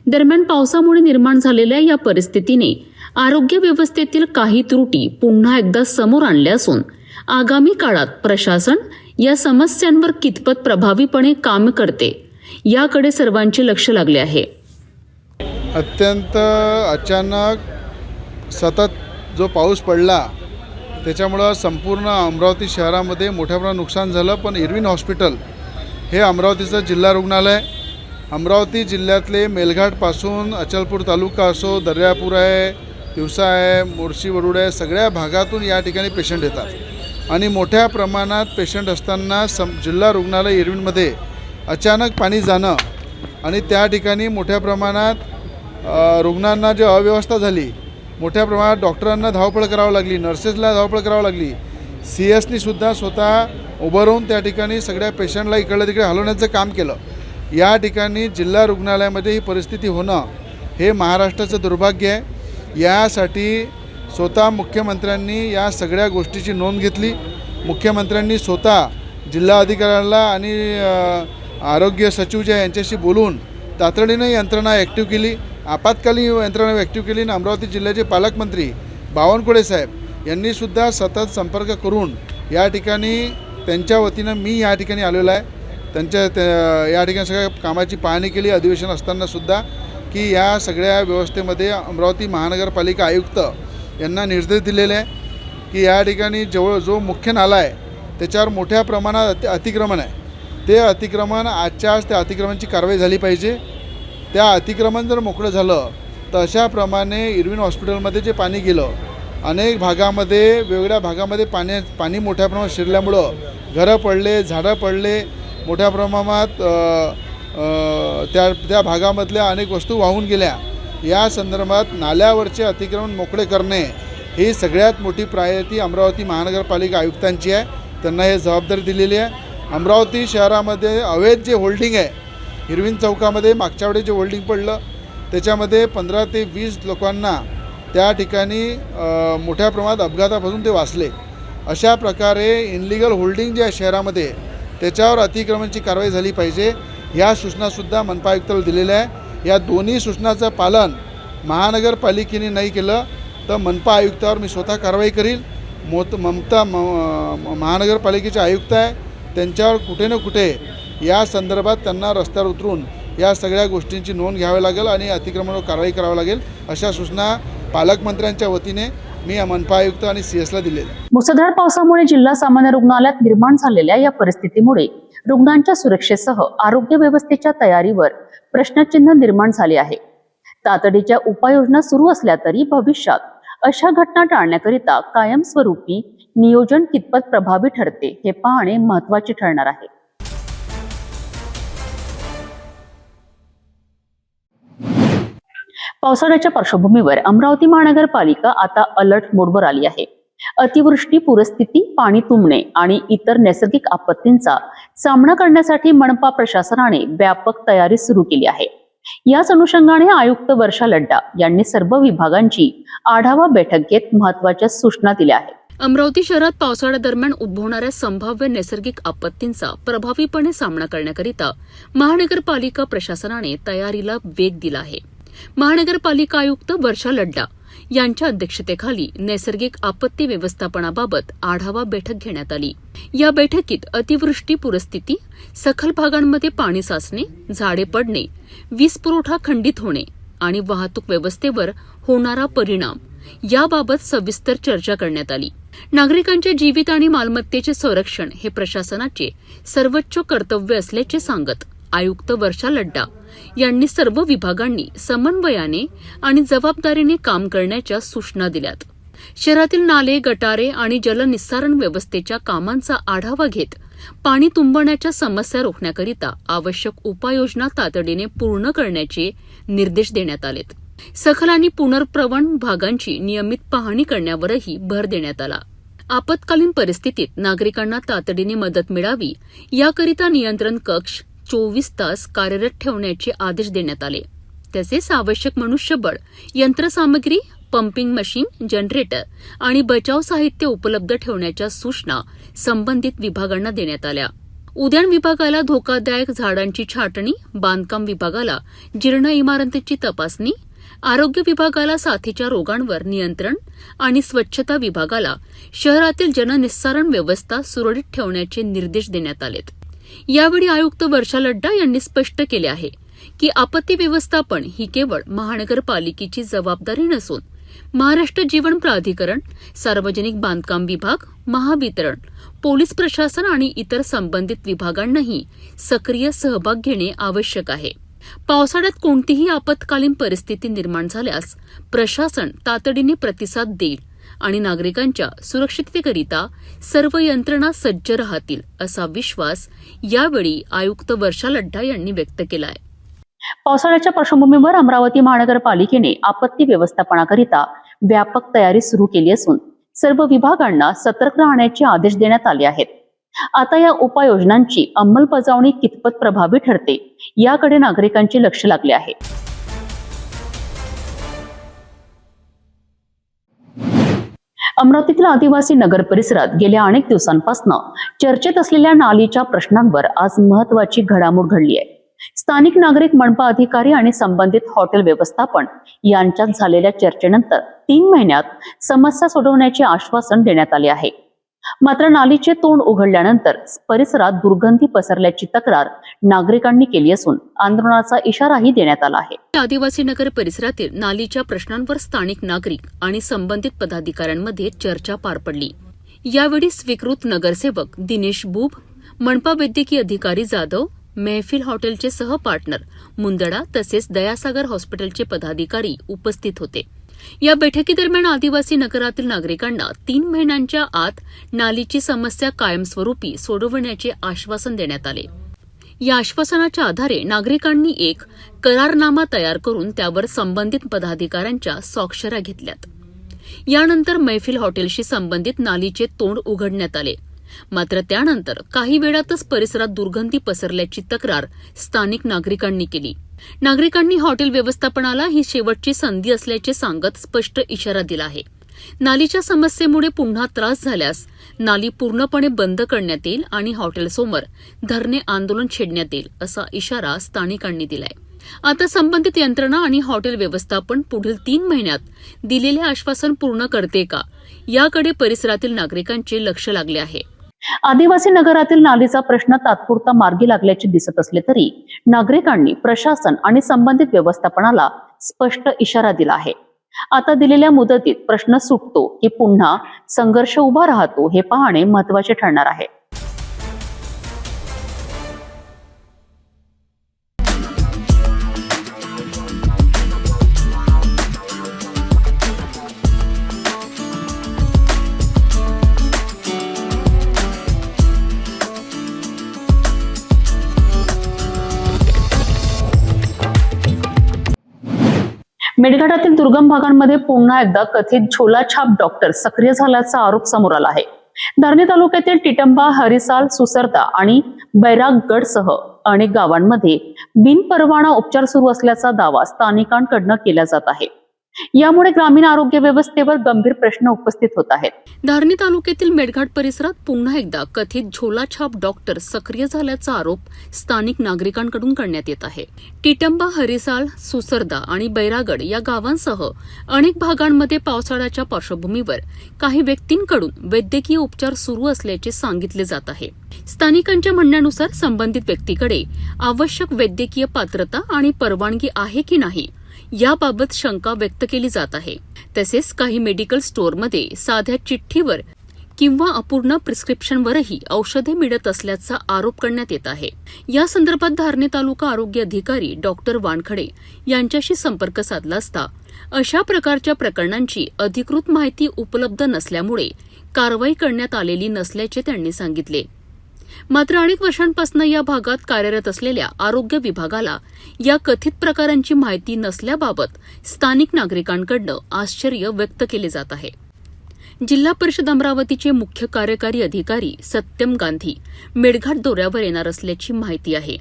दरम्यान पावसामुळे निर्माण झालेल्या या परिस्थितीने आरोग्य व्यवस्थेतील काही त्रुटी पुन्हा एकदा समोर आणल्या असून आगामी काळात प्रशासन या समस्यांवर कितपत प्रभावीपणे काम करते याकडे सर्वांचे लक्ष लागले आहे. अत्यंत अचानक सतत जो पाऊस पडला त्याच्यामुळं संपूर्ण अमरावती शहरामध्ये मोठ्या प्रमाणात नुकसान झालं. पण इरविन हॉस्पिटल हे अमरावतीचं जिल्हा रुग्णालय, अमरावती जिल्ह्यातले मेलघाटपासून अचलपूर तालुका असो, दर्यापूर आहे, तिवसा आहे, मोर्शी वरुड आहे, सगळ्या भागातून या ठिकाणी पेशंट येतात. आणि मोठ्या प्रमाणात पेशंट असताना जिल्हा रुग्णालय इरविनमध्ये अचानक पाणी जाणं आणि त्या ठिकाणी मोठ्या प्रमाणात रुग्णांना जी अव्यवस्था झाली, मोठ्या प्रमाणात डॉक्टरांना धावपळ करावं लागली, नर्सेसला धावपळ करावं लागली, CSनीसुद्धा स्वतः उभं राहून त्या ठिकाणी सगळ्या पेशंटला इकडलं तिकडे हलवण्याचं काम केलं. या ठिकाणी जिल्हा रुग्णालयामध्ये ही परिस्थिती होणं हे महाराष्ट्राचं दुर्भाग्य आहे. यासाठी स्वतः मुख्यमंत्र्यांनी या सगळ्या गोष्टीची नोंद घेतली. मुख्यमंत्र्यांनी स्वतः जिल्हाधिकाऱ्यांना आणि आरोग्य सचिव जे यांच्याशी बोलून तातडीनं यंत्रणा ॲक्टिव्ह केली, आपत्कालीन यंत्रणा ॲक्टिव्ह केली. आणि अमरावती जिल्ह्याचे पालकमंत्री बावनकुळे साहेब यांनीसुद्धा सतत संपर्क करून या ठिकाणी त्यांच्या वतीनं मी या ठिकाणी आलेलो आहे. या ठिकाणी सगळ्या कामाची पाहणी केली अधिवेशन असतानासुद्धा की या सगळ्या व्यवस्थेमध्ये अमरावती महानगरपालिका आयुक्त यांना निर्देश दिलेले आहे की या ठिकाणी जो मुख्य नाला आहे त्याच्यावर मोठ्या प्रमाणात अतिक्रमण आहे. ते अतिक्रमण आजच्या आज त्या अतिक्रमणाची कारवाई झाली पाहिजे. त्या अतिक्रमण जर मोकळं झालं तर अशाप्रमाणे इरविन हॉस्पिटलमध्ये जे पाणी गेलं, अनेक भागामध्ये वेगवेगळ्या भागामध्ये पाणी मोठ्या प्रमाणात शिरल्यामुळं घरं पडले, झाडं पडले, मोठ्या प्रमाणात त्या भागामधल्या अनेक वस्तू वाहून गेल्या. या संदर्भात नाल्यावरचे अतिक्रमण मोकळे करणे ही सगळ्यात मोठी प्रायोरिटी अमरावती महानगरपालिका आयुक्तांची आहे. त्यांना हे जबाबदारी दिलेली आहे. अमरावती शहरामध्ये अवैध जे होल्डिंग आहे, इरविन चौकामध्ये मागच्या वेळी जे होल्डिंग पडलं त्याच्यामध्ये 15 ते 20 लोकांना त्या ठिकाणी मोठ्या प्रमाणात अपघातापासून ते वाचले. अशा प्रकारे इनलिगल होल्डिंग जे आहे शहरामध्ये त्याच्यावर अतिक्रमणाची कारवाई झाली पाहिजे. या सूचनासुद्धा मनपा आयुक्ताला दिलेल्या आहे. या दोन्ही सूचनाचं पालन महानगरपालिकेने नाही केलं तर मनपा आयुक्तावर मी स्वतः कारवाई करील. महानगरपालिकेचे आयुक्त आहे त्यांच्यावर कुठे ना कुठे या संदर्भात त्यांना रस्त्यावर उतरून या सगळ्या गोष्टींची नोंद घ्यावी लागेल आणि अतिक्रमणावर कारवाई करावी लागेल. अशा सूचना पालकमंत्र्यांच्या वतीने मी मनपा आयुक्त आणि CSला दिलेल्या. मुसळधार पावसामुळे जिल्हा सामान्य रुग्णालयात निर्माण झालेल्या या परिस्थितीमुळे रुग्णांच्या सुरक्षेसह आरोग्य व्यवस्थेच्या तयारीवर प्रश्नचिन्ह निर्माण झाले आहे. तातडीच्या उपाययोजना सुरू असल्या तरी भविष्यात अशा घटना टाळण्याकरिता कायमस्वरूपी नियोजन कितपत प्रभावी ठरते हे पाहणे महत्त्वाचे ठरणार आहे. पावसाळ्याच्या पार्श्वभूमीवर अमरावती महानगरपालिका आता अलर्ट मोडवर आली आहे. अतिवृष्टी, पूरस्थिती, पाणी तुंबणे आणि इतर नैसर्गिक आपत्तींचा सामना करण्यासाठी मनपा प्रशासनाने व्यापक तयारी सुरू केली आहे. याच अनुषंगाने आयुक्त वर्षा लड्डा यांनी सर्व विभागांची आढावा बैठक घेत महत्त्वाच्या सूचना दिल्या आहेत. अमरावती शहरात पावसाळ्यादरम्यान उद्भवणाऱ्या संभाव्य नैसर्गिक आपत्तींचा प्रभावीपणे सामना करण्याकरिता महानगरपालिका प्रशासनाने तयारीला वेग दिला आहे. महानगरपालिका आयुक्त वर्षा लड्डा यांच्या अध्यक्षतेखाली नैसर्गिक आपत्ती व्यवस्थापनाबाबत आढावा बैठक घेण्यात आली. या बैठकीत अतिवृष्टी, पूरस्थिती, सखल भागांमध्ये पाणी साचणे, झाडे पडणे, वीज पुरवठा खंडित होणे आणि वाहतूक व्यवस्थेवर होणारा परिणाम याबाबत सविस्तर चर्चा करण्यात आली. नागरिकांच्या जीवित आणि मालमत्तेचे संरक्षण हे प्रशासनाचे सर्वोच्च कर्तव्य असल्याचे सांगत आयुक्त वर्षा लड्डा यांनी सर्व विभागांनी समन्वयाने आणि जबाबदारीने काम करण्याच्या सूचना दिल्यात. शहरातील नाले, गटारे आणि जलनिस्सारण व्यवस्थेच्या कामांचा आढावा घेत पाणी तुंबण्याच्या समस्या रोखण्याकरिता आवश्यक उपाययोजना तातडीने पूर्ण करण्याचे निर्देश देण्यात आलेत. सखल आणि पुनर्प्रवण भागांची नियमित पाहणी करण्यावरही भर देण्यात आला. आपत्कालीन परिस्थितीत नागरिकांना तातडीने मदत मिळावी याकरिता नियंत्रण कक्ष 24 तास कार्यरत ठेवण्याचे आदेश देण्यात आले. तसेच आवश्यक मनुष्यबळ, यंत्रसामग्री, पंपिंग मशीन, जनरेटर आणि बचाव साहित्य उपलब्ध ठेवण्याच्या सूचना संबंधित विभागांना देण्यात आल्या. उद्यान विभागाला धोकादायक झाडांची छाटणी, बांधकाम विभागाला जीर्ण इमारतींची तपासणी, आरोग्य विभागाला साथीच्या रोगांवर नियंत्रण आणि स्वच्छता विभागाला शहरातील जननिस्सारण व्यवस्था सुरळीत ठेवण्याचे निर्देश देण्यात आलेत. यावेळी आयुक्त वर्षा लड्डा यांनी स्पष्ट केले आहे की आपत्ती व्यवस्थापन ही केवळ महानगरपालिकेची जबाबदारी नसून महाराष्ट्र जीवन प्राधिकरण, सार्वजनिक बांधकाम विभाग, महावितरण, पोलीस प्रशासन आणि इतर संबंधित विभागांनाही सक्रिय सहभाग घेणे आवश्यक आहे. पावसाळ्यात कोणतीही आपत्कालीन परिस्थिती निर्माण झाल्यास प्रशासन तातडीने प्रतिसाद देईल आणि नागरिकांच्या सुरक्षिततेकरिता सर्व यंत्रणा सज्ज राहतील असा विश्वास यावेळी आयुक्त वर्षा लड्डा यांनी व्यक्त केला आहे. पावसाळ्याच्या पार्श्वभूमीवर अमरावती महानगरपालिकेने आपत्ती व्यवस्थापनाकरिता व्यापक तयारी सुरू केली असून सर्व विभागांना सतर्क राहण्याचे आदेश देण्यात आले आहेत. आता या उपाययोजनांची अंमलबजावणी कितपत प्रभावी ठरते याकडे नागरिकांचे लक्ष लागले आहे. अमरावतीतील आदिवासी नगर परिसरात गेल्या अनेक दिवसांपासून चर्चेत असलेल्या नालीच्या प्रश्नांवर आज महत्वाची घडामोड घडली आहे. स्थानिक नागरिक, मनपा अधिकारी आणि संबंधित हॉटेल व्यवस्थापन यांच्यात झालेल्या चर्चेनंतर 3 महिन्यात समस्या सोडवण्याचे आश्वासन देण्यात आले आहे. मात्र नालीचे तोंड उघडल्यानंतर परिसरात दुर्गंधी पसरल्याची तक्रार नागरिकांनी केली असून आंदोलनाचा इशाराही देण्यात आला आहे. आदिवासी नगर परिसरातील नालीच्या प्रश्नांवर स्थानिक नागरिक आणि संबंधित पदाधिकाऱ्यांमध्ये चर्चा पार पडली. यावेळी स्वीकृत नगरसेवक दिनेश बुब, मनपा वैद्यकीय अधिकारी जाधव, मेहफिल हॉटेलचे सहपार्टनर मुंदडा तसेच दयासागर हॉस्पिटलचे पदाधिकारी उपस्थित होते. या बैठकीदरम्यान आदिवासी नगरातील नागरिकांना 3 महिन्यांच्या आत नालीची समस्या कायमस्वरूपी सोडवण्याचे आश्वासन देण्यात आले. या आश्वासनाच्या आधारे नागरिकांनी एक करारनामा तयार करून त्यावर संबंधित पदाधिकाऱ्यांच्या स्वाक्षऱ्या घेतल्यात. यानंतर मैफिल हॉटेलशी संबंधित नालीचे तोंड उघडण्यात आले. मात्र त्यानंतर काही वेळातच परिसरात दुर्गंधी पसरल्याची तक्रार स्थानिक नागरिकांनी केली. नागरिकांनी हॉटेल व्यवस्थापनाला ही शेवटची संधी असल्याचे सांगत स्पष्ट इशारा दिला आहे. नालीच्या समस्येमुळे पुन्हा त्रास झाल्यास नाली पूर्णपणे बंद करण्यात येईल आणि हॉटेलसमोर धरणे आंदोलन छेडण्यात येईल असा इशारा स्थानिकांनी दिलाय. आता संबंधित यंत्रणा आणि हॉटेल व्यवस्थापन पुढील 3 महिन्यात दिलेले आश्वासन पूर्ण करते का याकडे परिसरातील नागरिकांचे लक्ष लागले आहे. आदिवासी नगरातील नालीचा प्रश्न तात्पुरता मार्गी लागल्याचे दिसत असले तरी नागरिकांनी प्रशासन आणि संबंधित व्यवस्थापनाला स्पष्ट इशारा दिला आहे. आता दिलेल्या मुदतीत प्रश्न सुटतो की पुन्हा संघर्ष उभा राहतो हे पाहणे महत्त्वाचे ठरणार आहे. मेळघाटातील दुर्गम भागांमध्ये पुन्हा एकदा कथित झोलाछाप डॉक्टर सक्रिय झाल्याचा आरोप समोर आला आहे. धारणी तालुक्यातील टिटंबा, हरिसाल, सुसरदा आणि बैरागगडसह अनेक गावांमध्ये बिनपरवाना उपचार सुरू असल्याचा दावा स्थानिकांकडून केला जात आहे. यामुळे ग्रामीण आरोग्य व्यवस्थेवर गंभीर प्रश्न उपस्थित होत आहेत. धारणी तालुक्यातील मेळघाट परिसरात पुन्हा एकदा कथित झोलाछाप डॉक्टर सक्रिय झाल्याचा आरोप स्थानिक नागरिकांकडून करण्यात येत आहे. टिटंबा, हरिसाल, सुसरदा आणि बैरागड या गावांसह अनेक भागांमध्ये पावसाळ्याच्या पार्श्वभूमीवर काही व्यक्तींकडून वैद्यकीय उपचार सुरू असल्याचे सांगितले जात आहे. स्थानिकांच्या म्हणण्यानुसार संबंधित व्यक्तीकडे आवश्यक वैद्यकीय पात्रता आणि परवानगी आहे की नाही याबाबत शंका व्यक्त केली जात आहे. तसेच काही मेडिकल स्टोअरमध्ये साध्या चिठ्ठीवर किंवा अपूर्ण प्रिस्क्रिप्शनवरही औषधे मिळत असल्याचा आरोप करण्यात येत आहे. या संदर्भात धारणी तालुका आरोग्य अधिकारी डॉक्टर वानखडे यांच्याशी संपर्क साधला असता अशा प्रकारच्या प्रकरणांची अधिकृत माहिती उपलब्ध नसल्यामुळे कारवाई करण्यात आलेली नसल्याचे त्यांनी सांगितले. मात्र अनेक वर्षांपासून या भागात कार्यरत असलेल्या आरोग्य विभागाला या कथित प्रकारांची माहिती नसल्याबाबत स्थानिक नागरिकांकडून आश्चर्य व्यक्त केले जात आहे. जिल्हा परिषद अमरावतीचे मुख्य कार्यकारी अधिकारी सत्यम गांधी मेळघाट दौऱ्यावर येणार असल्याची माहिती आहे.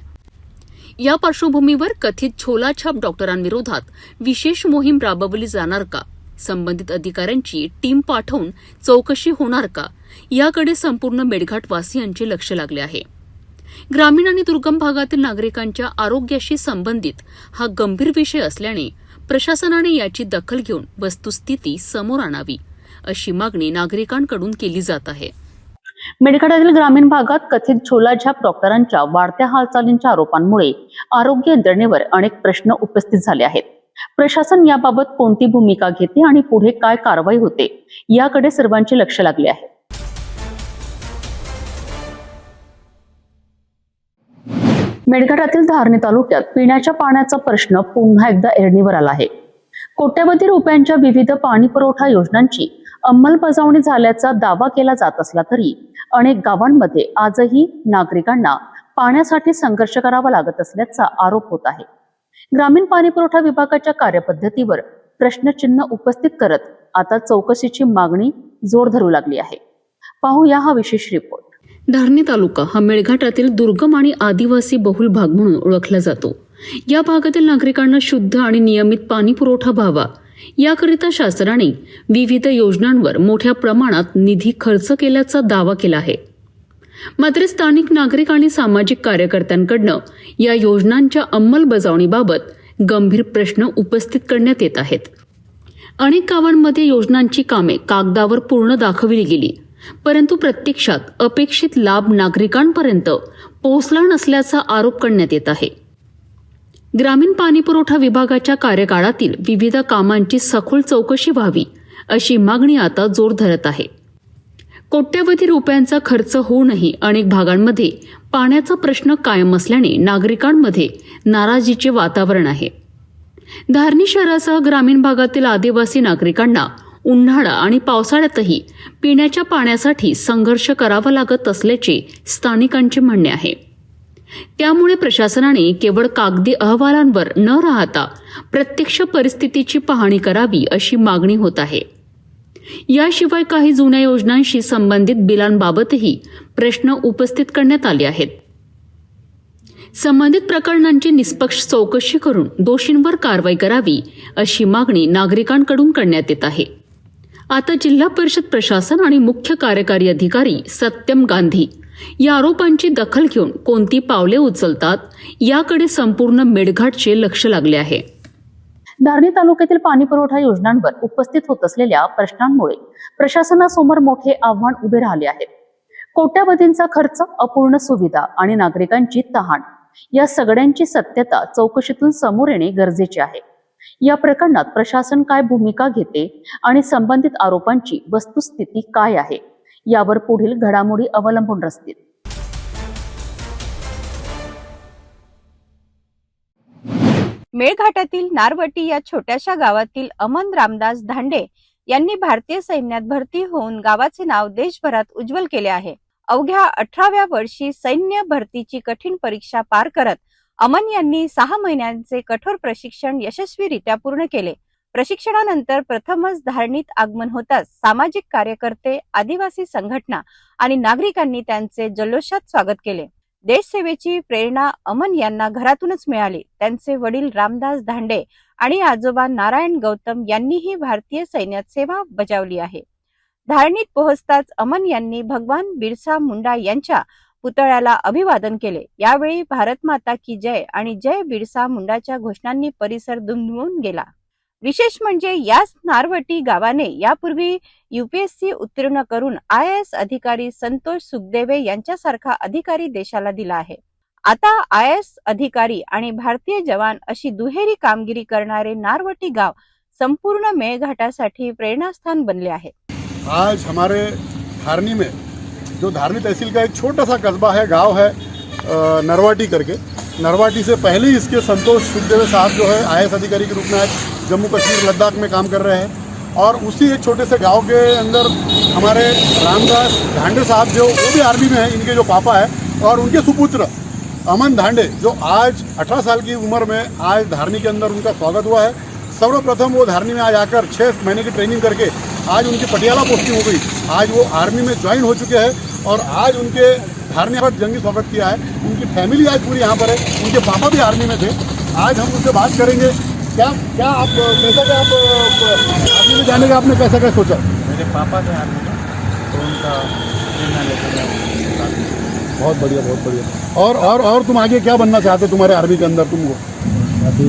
या पार्श्वभूमीवर कथित झोलाछाप डॉक्टरांविरोधात विशेष मोहीम राबवली जाणार का, संबंधित अधिकाऱ्यांची टीम पाठवून चौकशी होणार का, याकडे संपूर्ण मेळघाटवासियांचे लक्ष लागले आहे. ग्रामीण आणि दुर्गम भागातील नागरिकांच्या आरोग्याशी संबंधित हा गंभीर विषय असल्याने प्रशासनाने याची दखल घेऊन वस्तुस्थिती समोर आणावी अशी मागणी नागरिकांकडून केली जात आहे. मेळघाटातील ग्रामीण भागात कथित झोलाछाप डॉक्टरांच्या वाढत्या हालचालींच्या आरोपांमुळे आरोग्य यंत्रणेवर अनेक प्रश्न उपस्थित झाले आहेत. प्रशासन याबाबत कोणती भूमिका घेते आणि पुढे काय कारवाई होते याकडे सर्वांचे लक्ष लागले आहे. मेळघाटातील धारणी तालुक्यात पिण्याच्या पाण्याचा प्रश्न पुन्हा एकदा ऐरणीवर आला आहे. कोट्यवधी रुपयांच्या विविध पाणी पुरवठा योजनांची अंमलबजावणी झाल्याचा दावा केला जात असला तरी अनेक गावांमध्ये आजही नागरिकांना पाण्यासाठी संघर्ष करावा लागत असल्याचा आरोप होत आहे. ग्रामीण पाणी पुरवठा विभागाच्या कार्यपद्धतीवर प्रश्नचिन्ह उपस्थित करत आता चौकशीची मागणी जोर धरू लागली आहे. पाहूया हा विशेष रिपोर्ट. धारणी तालुका हा मेळघाटातील दुर्गम आणि आदिवासी बहुल भाग म्हणून ओळखला जातो. या भागातील नागरिकांना शुद्ध आणि नियमित पाणी पुरवठा व्हावा याकरिता शासनाने विविध योजनांवर मोठ्या प्रमाणात निधी खर्च केल्याचा दावा केला आहे. मात्र स्थानिक नागरिक आणि सामाजिक कार्यकर्त्यांकडून या योजनांच्या अंमलबजावणीबाबत गंभीर प्रश्न उपस्थित करण्यात येत आहेत. अनेक गावांमध्ये योजनांची कामे कागदावर पूर्ण दाखविली गेली, परंतु प्रत्यक्षात अपेक्षित लाभ नागरिकांपर्यंत पोहोचला नसल्याचा आरोप करण्यात येत आहे. ग्रामीण पाणीपुरवठा विभागाच्या कार्यकाळातील विविध कामांची सखोल चौकशी व्हावी अशी मागणी आता जोर धरत आहे. कोट्यवधी रुपयांचा खर्च होऊनही अनेक भागांमध्ये पाण्याचा प्रश्न कायम असल्याने नागरिकांमध्ये नाराजीचे वातावरण आहे. धारणी शहरासह ग्रामीण भागातील आदिवासी नागरिकांना उन्हाळा आणि पावसाळ्यातही पिण्याच्या पाण्यासाठी संघर्ष करावा लागत असल्याचे स्थानिकांचे म्हणणे आहे. त्यामुळे प्रशासनाने केवळ कागदी अहवालांवर न राहता प्रत्यक्ष परिस्थितीची पाहणी करावी अशी मागणी होत आहे. याशिवाय काही जुन्या योजनांशी संबंधित बिलांबाबतही प्रश्न उपस्थित करण्यात आले आहेत. संबंधित प्रकरणांची निष्पक्ष चौकशी करून दोषींवर कारवाई करावी अशी मागणी नागरिकांकडून करण्यात येत आहे. आता जिल्हा परिषद प्रशासन आणि मुख्य कार्यकारी अधिकारी सत्यम गांधी या आरोपांची दखल घेऊन कोणती पावले उचलतात याकडे संपूर्ण मेळघाटचे लक्ष लागले आहे. धारणी तालुक्यातील पाणी पुरवठा योजनांवर उपस्थित होत असलेल्या प्रश्नांमुळे प्रशासनासमोर मोठे आव्हान उभे राहिले आहे. कोट्यवधींचा खर्च, अपूर्ण सुविधा आणि नागरिकांची तहान या सगळ्यांची सत्यता चौकशीतून समोर येणे गरजेचे आहे. या प्रकरणात प्रशासन काय भूमिका घेते आणि संबंधित आरोपांची वस्तुस्थिती काय आहे यावर पुढील घडामोडी अवलंबून असतील. मेळघाटातील नारवटी या छोट्याशा गावातील अमन रामदास धांडे यांनी भारतीय सैन्यात भरती होऊन गावाचे नाव देशभरात उज्ज्वल केले आहे. अवघ्या 18व्या वर्षी सैन्य भरतीची कठीण परीक्षा पार करत अमन यांनी 6 महिन्यांचे कठोर प्रशिक्षण यशस्वीरित्या पूर्ण केले. प्रशिक्षणानंतर प्रथमच धारणीत आगमन होताच सामाजिक कार्यकर्ते, आदिवासी संघटना आणि नागरिकांनी त्यांचे जल्लोषात स्वागत केले. देशसेवेची प्रेरणा अमन यांना घरातूनच मिळाली. त्यांचे वडील रामदास धांडे आणि आजोबा नारायण गौतम यांनीही भारतीय सैन्यात सेवा बजावली आहे. धारणीत पोहोचताच अमन यांनी भगवान बिरसा मुंडा यांच्या पुतळ्याला अभिवादन केले. यावेळी भारत माता की जय आणि जय बिरसा मुंडाच्या घोषणांनी परिसर दुमदुमून गेला. विशेष म्हणजे याच नारवटी गावाने यापूर्वी UPSC उत्तीर्ण करून IAS अधिकारी संतोष सुखदेवे यांच्यासारखा अधिकारी देशाला दिला आहे. आता IAS अधिकारी आणि भारतीय जवान अशी दुहेरी कामगिरी करणारे नारवटी गाव संपूर्ण मेळघाटासाठी प्रेरणास्थान बनले आहे. आज हमारे धारनी में जो धारनी तहसील का एक छोटा सा कस्बा है, गांव है नरवाटी करके. नरवाटी से पहले ही इसके संतोष सुखदेवे साहब जो है IAS अधिकारी के रूप में आज जम्मू कश्मीर लद्दाख में काम कर रहे हैं. और उसी एक छोटे से गांव के अंदर हमारे रामदास धांडे साहब जो वो भी आर्मी में है, इनके जो पापा है, और उनके सुपुत्र अमन धांडे जो आज 18 साल की उम्र में आज धारनी के अंदर उनका स्वागत हुआ है. सर्वप्रथम वो धारनी में आज आकर 6 महीने की ट्रेनिंग करके आज उनकी पटियाला पोस्टिंग हो गई. आज वो आर्मी में ज्वाइन हो चुके हैं और आज उनके धारनी पर जंगी स्वागत किया है. उनकी फैमिली आज पूरी यहाँ पर है. उनके पापा भी आर्मी में थे. आज हम उनसे बात करेंगे. क्या आप कैसा क्या आप आर्मी में जाने का आपने कैसा क्या सोचा? मेरे पापा थे आर्मी में, तो उनका प्रेरणा लेकर बहुत बढ़िया, बहुत बढ़िया. और तुम आगे क्या बनना चाहते तुम्हारे आर्मी के अंदर? तुमको अभी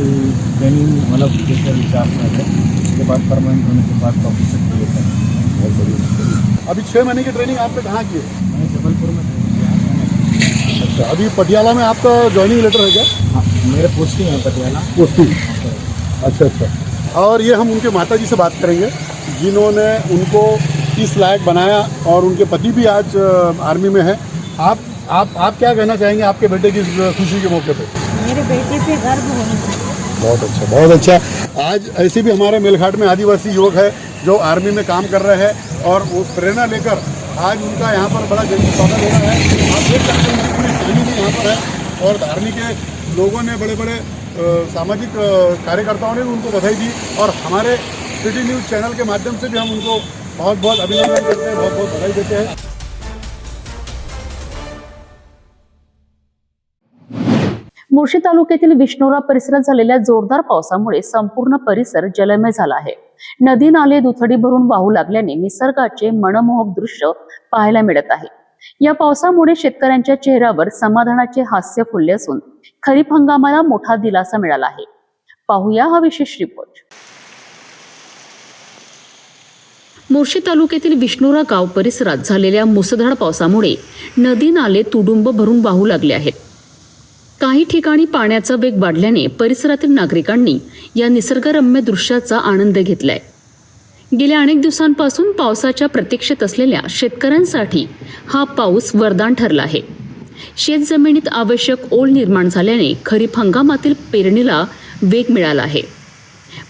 ट्रेनिंग मतलब जैसे हिसाब से है, उसके बाद परमानेंट होने के बाद ऑफिसर के लिए है. बहुत बढ़िया. अभी 6 महीने की ट्रेनिंग आपने कहाँ की है? मैंने जबलपुर में. अच्छा, अभी पटियाला में आपका ज्वाइनिंग लेटर है क्या? हाँ, मेरे पोस्टिंग है पटियाला. पोस्टिंग. अच्छा. और ये हम उनके माताजी से बात करेंगे जिन्होंने उनको इस लायक बनाया और उनके पति भी आज आर्मी में है. आप क्या कहना चाहेंगे आपके बेटे की खुशी के मौके पे? मेरे बेटे पे गर्व होना चाहिए. बहुत अच्छा, बहुत अच्छा. आज ऐसे भी हमारे मेलघाट में आदिवासी युवक है जो आर्मी में काम कर रहे हैं और वो प्रेरणा लेकर आज उनका यहाँ पर बड़ा जंगी स्वागत हो रहा है. आप देख सकते हैं उनकी पूरी फैमिली भी यहाँ पर है और धारनी के लोगों ने, बड़े बड़े सामाजिक कार्यकर्ताओं ने भी उनको बधाई दी. और हमारे सिटी न्यूज़ चैनल के माध्यम से भी हम उनको बहुत बहुत अभिनंदन करते हैं, बहुत बहुत बधाई देते हैं. मोर्शी तालुक्यातील विष्णोरा परिसरात झालेल्या जोरदार पावसामुळे संपूर्ण परिसर जलमय झाला आहे. नदी नाले दुथडी भरून वाहू लागल्याने निसर्गाचे मनमोहक दृश्य पाहायला मिळत आहे. या पावसामुळे शेतकऱ्यांच्या चेहऱ्यावर समाधानाचे हास्य फुलले असून खरीप हंगामाला मोठा दिलासा मिळाला आहे. पाहूया हा विशेष रिपोर्ट. मोर्शी तालुक्यातील विष्णोरा गाव परिसरात झालेल्या मुसळधार पावसामुळे नदी नाले तुडुंब भरून वाहू लागले आहेत. काही ठिकाणी पाण्याचा वेग वाढल्याने परिसरातील नागरिकांनी या निसर्गरम्य दृश्याचा आनंद घेतलाय. गेल्या अनेक दिवसांपासून पावसाच्या प्रतीक्षेत असलेल्या शेतकऱ्यांसाठी हा पाऊस वरदान ठरला आहे. शेतजमिनीत आवश्यक ओल निर्माण झाल्याने खरीप हंगामातील पेरणीला वेग मिळाला आहे.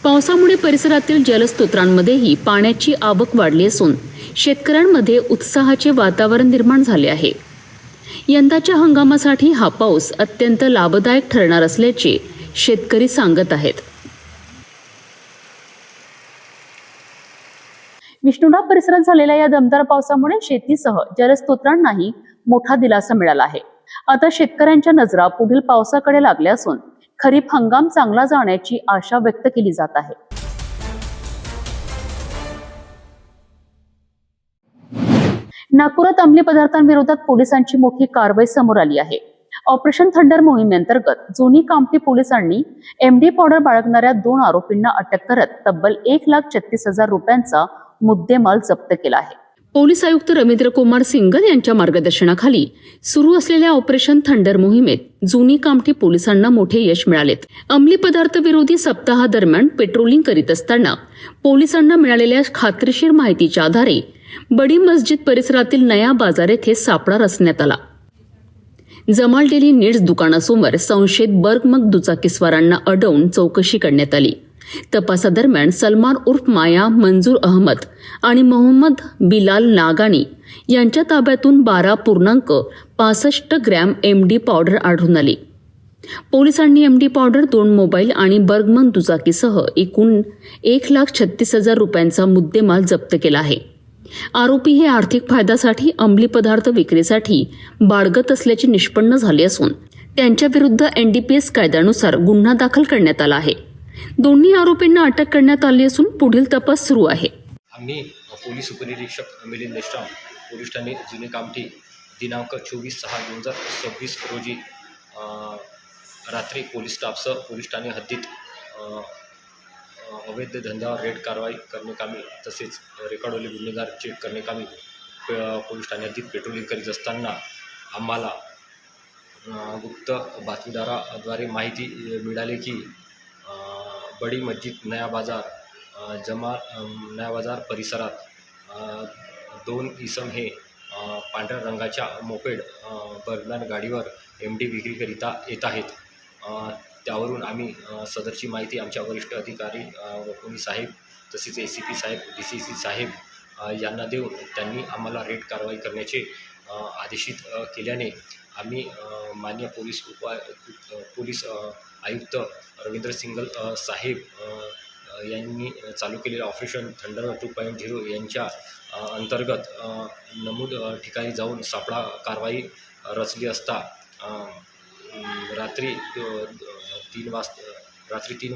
पावसामुळे परिसरातील जलस्रोतांमध्येही पाण्याची आवक वाढली असून शेतकऱ्यांमध्ये उत्साहाचे वातावरण निर्माण झाले आहे. यंदाच्या हंगामासाठी हा पाऊस अत्यंत लाभदायक ठरणार असल्याचे शेतकरी सांगत आहेत. विष्णुरा परिसरात झालेल्या या दमदार पावसामुळे शेतीसह जलस्रोतांनाही मोठा दिलासा मिळाला आहे. आता शेतकऱ्यांच्या नजरा पुढील पावसाकडे लागल्या असून खरीप हंगाम चांगला जाण्याची आशा व्यक्त केली जात आहे. नागपुरात अंमली पदार्थांविरोधात पोलिसांची मोठी कारवाई समोर आली आहे. ऑपरेशन थंडर मोहिमेअंतर्गत जुनी कामठी पोलिसांनी MD पावडर बाळगणाऱ्या 2 आरोपींना अटक करत तब्बल 1,36,000 रुपयांचा मुद्देमाल जप्त केला आहे. पोलीस आयुक्त रवींद्र कुमार सिंगल यांच्या मार्गदर्शनाखाली सुरू असलेल्या ऑपरेशन थंडर मोहिमेत जुनी कामठी पोलिसांना मोठे यश मिळाले. अंमली पदार्थ विरोधी सप्ताहादरम्यान पेट्रोलिंग करीत असताना पोलिसांना मिळालेल्या खात्रीशीर माहितीच्या आधारे बडी मस्जिद परिसरातील नया बाजार येथे सापळा रचण्यात आला. जमाल डेली नीड्स दुकानासमोर संशयित बर्गमग दुचाकीस्वारांना अडवून चौकशी करण्यात आली. तपासादरम्यान सलमान उर्फ माया मंजूर अहमद आणि मोहम्मद बिलाल नागानी यांच्या ताब्यातून 12.65 ग्रॅम MD पावडर आढळून आली. पोलिसांनी एमडी पावडर, 2 मोबाईल आणि बर्गमन दुचाकीसह एकूण 1,36,000 रुपयांचा मुद्देमाल जप्त केला आहे. आरोपी हे आर्थिक फायद्यासाठी अंमली पदार्थ विक्रीसाठी बाळगत असल्याचे निष्पन्न झाले असून त्यांच्या विरुद्ध एनडीपीएस कायद्यानुसार गुन्हा दाखल करण्यात आला आहे. दोन्ही आरोपींना अटक करण्यात आली असून पुढील तपास सुरू आहे. आम्ही पोलीस उपनिरीक्षक मिलिंद मेश्राम, पोलीस ठाणे जुने कामठी, दिनांक 24/6/2026 रोजी रात्री पोलीस स्टाफसह पोलीस ठाणे हद्दीत अवैध धंद्यावर रेड कारवाई करण्याकामी तसेच रेकॉर्डवाले गुन्हेगार चेक करण्याकामी पोलीस ठाणे हद्दीत पेट्रोलिंग करीत असताना आम्हाला गुप्त बातमीदाराद्वारे माहिती मिळाली की बडी मस्जिद नया बाजार परिसरात 2 इसम हे पांढऱ्या रंगाच्या मोपेड बर्गमॅन गाडीवर एमडी विक्रीकरिता येत आहेत. त्यावरून आम्ही सदरची माहिती आमच्या वरिष्ठ अधिकारी वकुनी साहेब तसेच ACP साहेब, DCC साहेब यांना देऊन त्यांनी आम्हाला रेड कारवाई करण्याचे आदेशित केल्याने आम्ही मान्य पोलीस आयुक्त रवींद्र सिंगल साहेब यांनी चालू केलेल्या ऑपरेशन थंडर 2.0 यांच्या अंतर्गत नमूद ठिकाणी जाऊन सापळा कारवाई रचली असता रात्री 3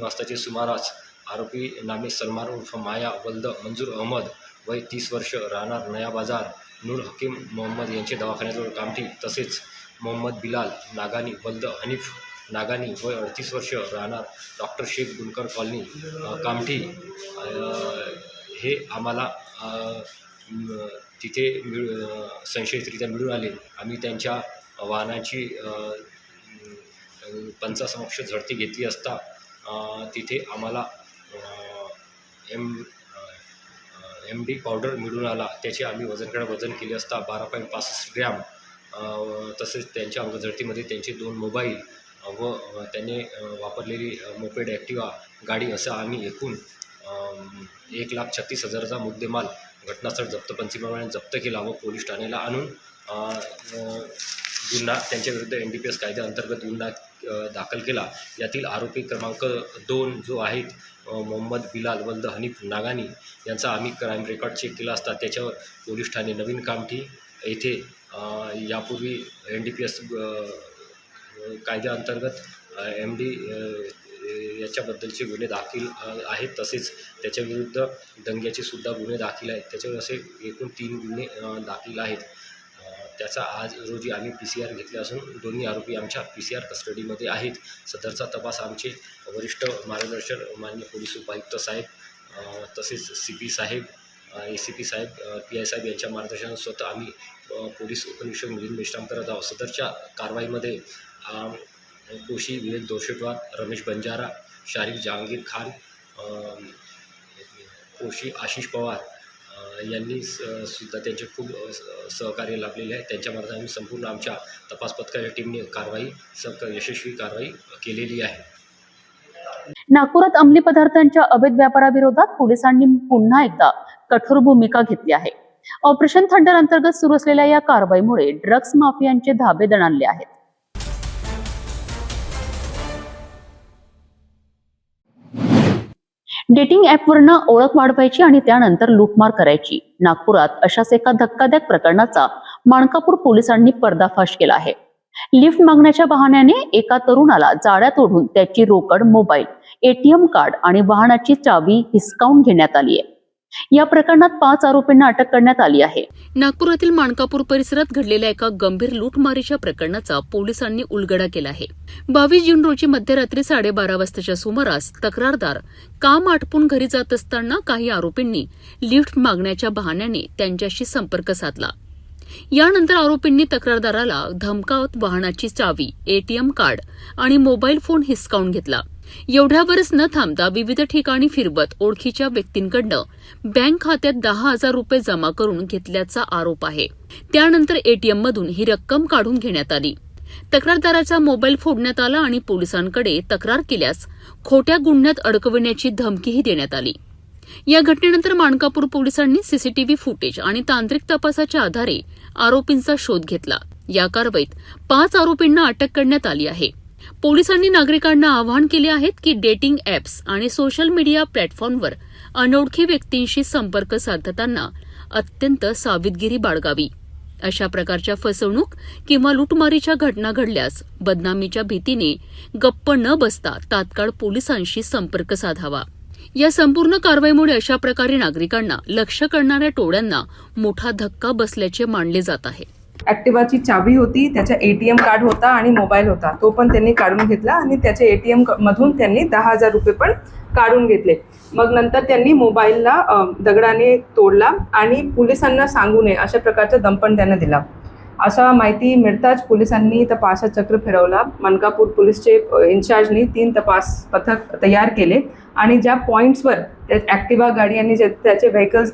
वाजताचे सुमारास आरोपी नामे सलमान उर्फ माया वल्द मंजूर अहमद वय 30 वर्ष राहणार नया बाजार, नूर हकीम मोहम्मद यांचे दवाखान्याजवळ कामठी तसेच मोहम्मद बिलाल नागानी वल्द हनीफ नागानी वय 38 वर्ष राहणार डॉक्टर शेख गुलकर कॉलनी कामठी हे आम्हाला तिथे संशयितरित्या मिळून आले. आम्ही त्यांच्या वाहनाची पंचासमक्ष झडती घेतली असता तिथे आम्हाला एमडी पावडर मिळून आला. त्याचे आम्ही वजन केले असता 12.65 ग्रॅम तसेच त्यांच्या अंगझडतीमध्ये त्यांचे 2 मोबाईल व त्याने वापरलेली मोपेड ॲक्टिवा गाडी असं आम्ही एकूण 1,36,000चा मुद्देमाल घटनास्थळ जप्त पंचीप्रमाणे जप्त केला व पोलीस ठाण्याला आणून गुन्हा त्यांच्याविरुद्ध NDPS कायद्याअंतर्गत गुन्हा दाखल केला. यातील आरोपी क्रमांक 2 जो आहेत मोहम्मद बिलाल वल्द हनीफ नागानी यांचा आम्ही क्राईम रेकॉर्ड चेक केला असता त्याच्यावर पोलीस ठाणे नवीन कामठी येथे यापूर्वी NDPS कायद्याअंतर्गत MD याच्याबद्दलचे गुन्हे दाखल आहेत तसेच त्याच्याविरुद्ध दंग्याचे सुद्धा गुन्हे दाखल आहेत. त्याच्यावर असे एकूण 3 गुन्हे दाखल आहेत. त्याचा आज रोजी आम्ही PCR घेतले असून दोन्ही आरोपी आमच्या PCR कस्टडीमध्ये आहेत. सदरचा तपास आमचे वरिष्ठ मार्गदर्शक माननीय पोलीस उपायुक्त साहेब तसेच CP साहेब, ACP साहेब, PI साहेब यांच्या मार्गदर्शनात स्वतः आम्ही पोलीस उपनिरीक्षक मिलिंद मेश्राम करत आहोत. सदरच्या कारवाईमध्ये कोशी विवेक दोरशेटवार, रमेश बंजारा, शारिक जहांगीर खान, कोशी आशिष पवार यांनी सुद्धा त्यांचे खूप सहकार्य लाभलेले आहे. त्यांच्या मार्फत आम्ही संपूर्ण आमच्या तपास पथकाच्या टीमने यशस्वी कारवाई केलेली आहे. नागपुरात अंमली पदार्थांच्या अवैध व्यापाराविरोधात पोलिसांनी पुन्हा एकदा कठोर भूमिका घेतली आहे. ऑपरेशन थंडर अंतर्गत सुरू असलेल्या या कारवाईमुळे ड्रग्ज माफियांचे धाबे दणाणले आहेत. डेटिंग ॲपवरनं ओळख वाढवायची आणि त्यानंतर लूटमार करायची. नागपुरात अशाच एका धक्कादायक प्रकरणाचा माणकापूर पोलिसांनी पर्दाफाश केला आहे. लिफ्ट मागण्याच्या बहाण्याने एका तरुणाला जाळ्यात ओढून त्याची रोकड, मोबाईल, ATM कार्ड आणि वाहनाची चावी हिसकावून घेण्यात आली आहे. या प्रकरणात 5 आरोपींना अटक करण्यात आली आहे. नागपुरातील माणकापूर परिसरात घडलेल्या एका गंभीर लूटमारीच्या प्रकरणाचा पोलिसांनी उलगडा केला आहे. 22 जून रोजी मध्यरात्री 12:30 वाजताच्या सुमारास तक्रारदार काम आटपून घरी जात असताना काही आरोपींनी लिफ्ट मागण्याच्या बहाण्याने त्यांच्याशी संपर्क साधला. यानंतर आरोपींनी तक्रारदाराला धमकावत वाहनाची चावी, ATM कार्ड आणि मोबाईल फोन हिसकावून घेतला. एवढ्यावरच न थांबता विविध ठिकाणी फिरवत ओळखीच्या व्यक्तींकडनं बँक खात्यात 10,000 रुपये जमा करून घेतल्याचा आरोप आहे. त्यानंतर ATM मधून ही रक्कम काढून घेण्यात आली. तक्रारदाराचा मोबाईल फोडण्यात आला आणि पोलिसांकडे तक्रार केल्यास खोट्या गुन्ह्यात अडकविण्याची धमकीही देण्यात आली. या घटनेनंतर माणकापूर पोलिसांनी CCTV फुटेज आणि तांत्रिक तपासाच्या आधारे आरोपींचा शोध घेतला. या कारवाईत 5 आरोपींना अटक करण्यात आली आहे. पोलिसांनी नागरिकांना आवाहन केले आहेत की डेटिंग ॲप्स आणि सोशल मीडिया प्लॅटफॉर्मवर अनोळखी व्यक्तींशी संपर्क साधताना अत्यंत सावधगिरी बाळगावी. अशा प्रकारच्या फसवणूक किंवा लुटमारीच्या घटना घडल्यास बदनामीच्या भीतीने गप्प न बसता तात्काळ पोलिसांशी संपर्क साधावा. या संपूर्ण कारवाईमुळे अशा प्रकारे नागरिकांना लक्ष्य करणाऱ्या टोळ्यांना मोठा धक्का बसल्याचे मानले जात आहे. ॲक्टिवाची चावी होती, त्याचा ATM कार्ड होता आणि मोबाईल होता, तो पण त्यांनी काढून घेतला आणि त्याच्या ATM मधून त्यांनी 10,000 रुपये पण काढून घेतले. मग नंतर त्यांनी मोबाईलला दगडाने तोडला आणि पोलिसांना सांगू नये अशा प्रकारचा दमपण त्यांना दिला. अशा माहिती मिळताच पोलिसांनी तपासाचं चक्र फिरवला. मनकापूर पोलीसचे इन्चार्जनी 3 तपास पथक तयार केले आणि ज्या पॉईंट्सवर ॲक्टिवा गाडी आणि त्याचे व्हेकल्स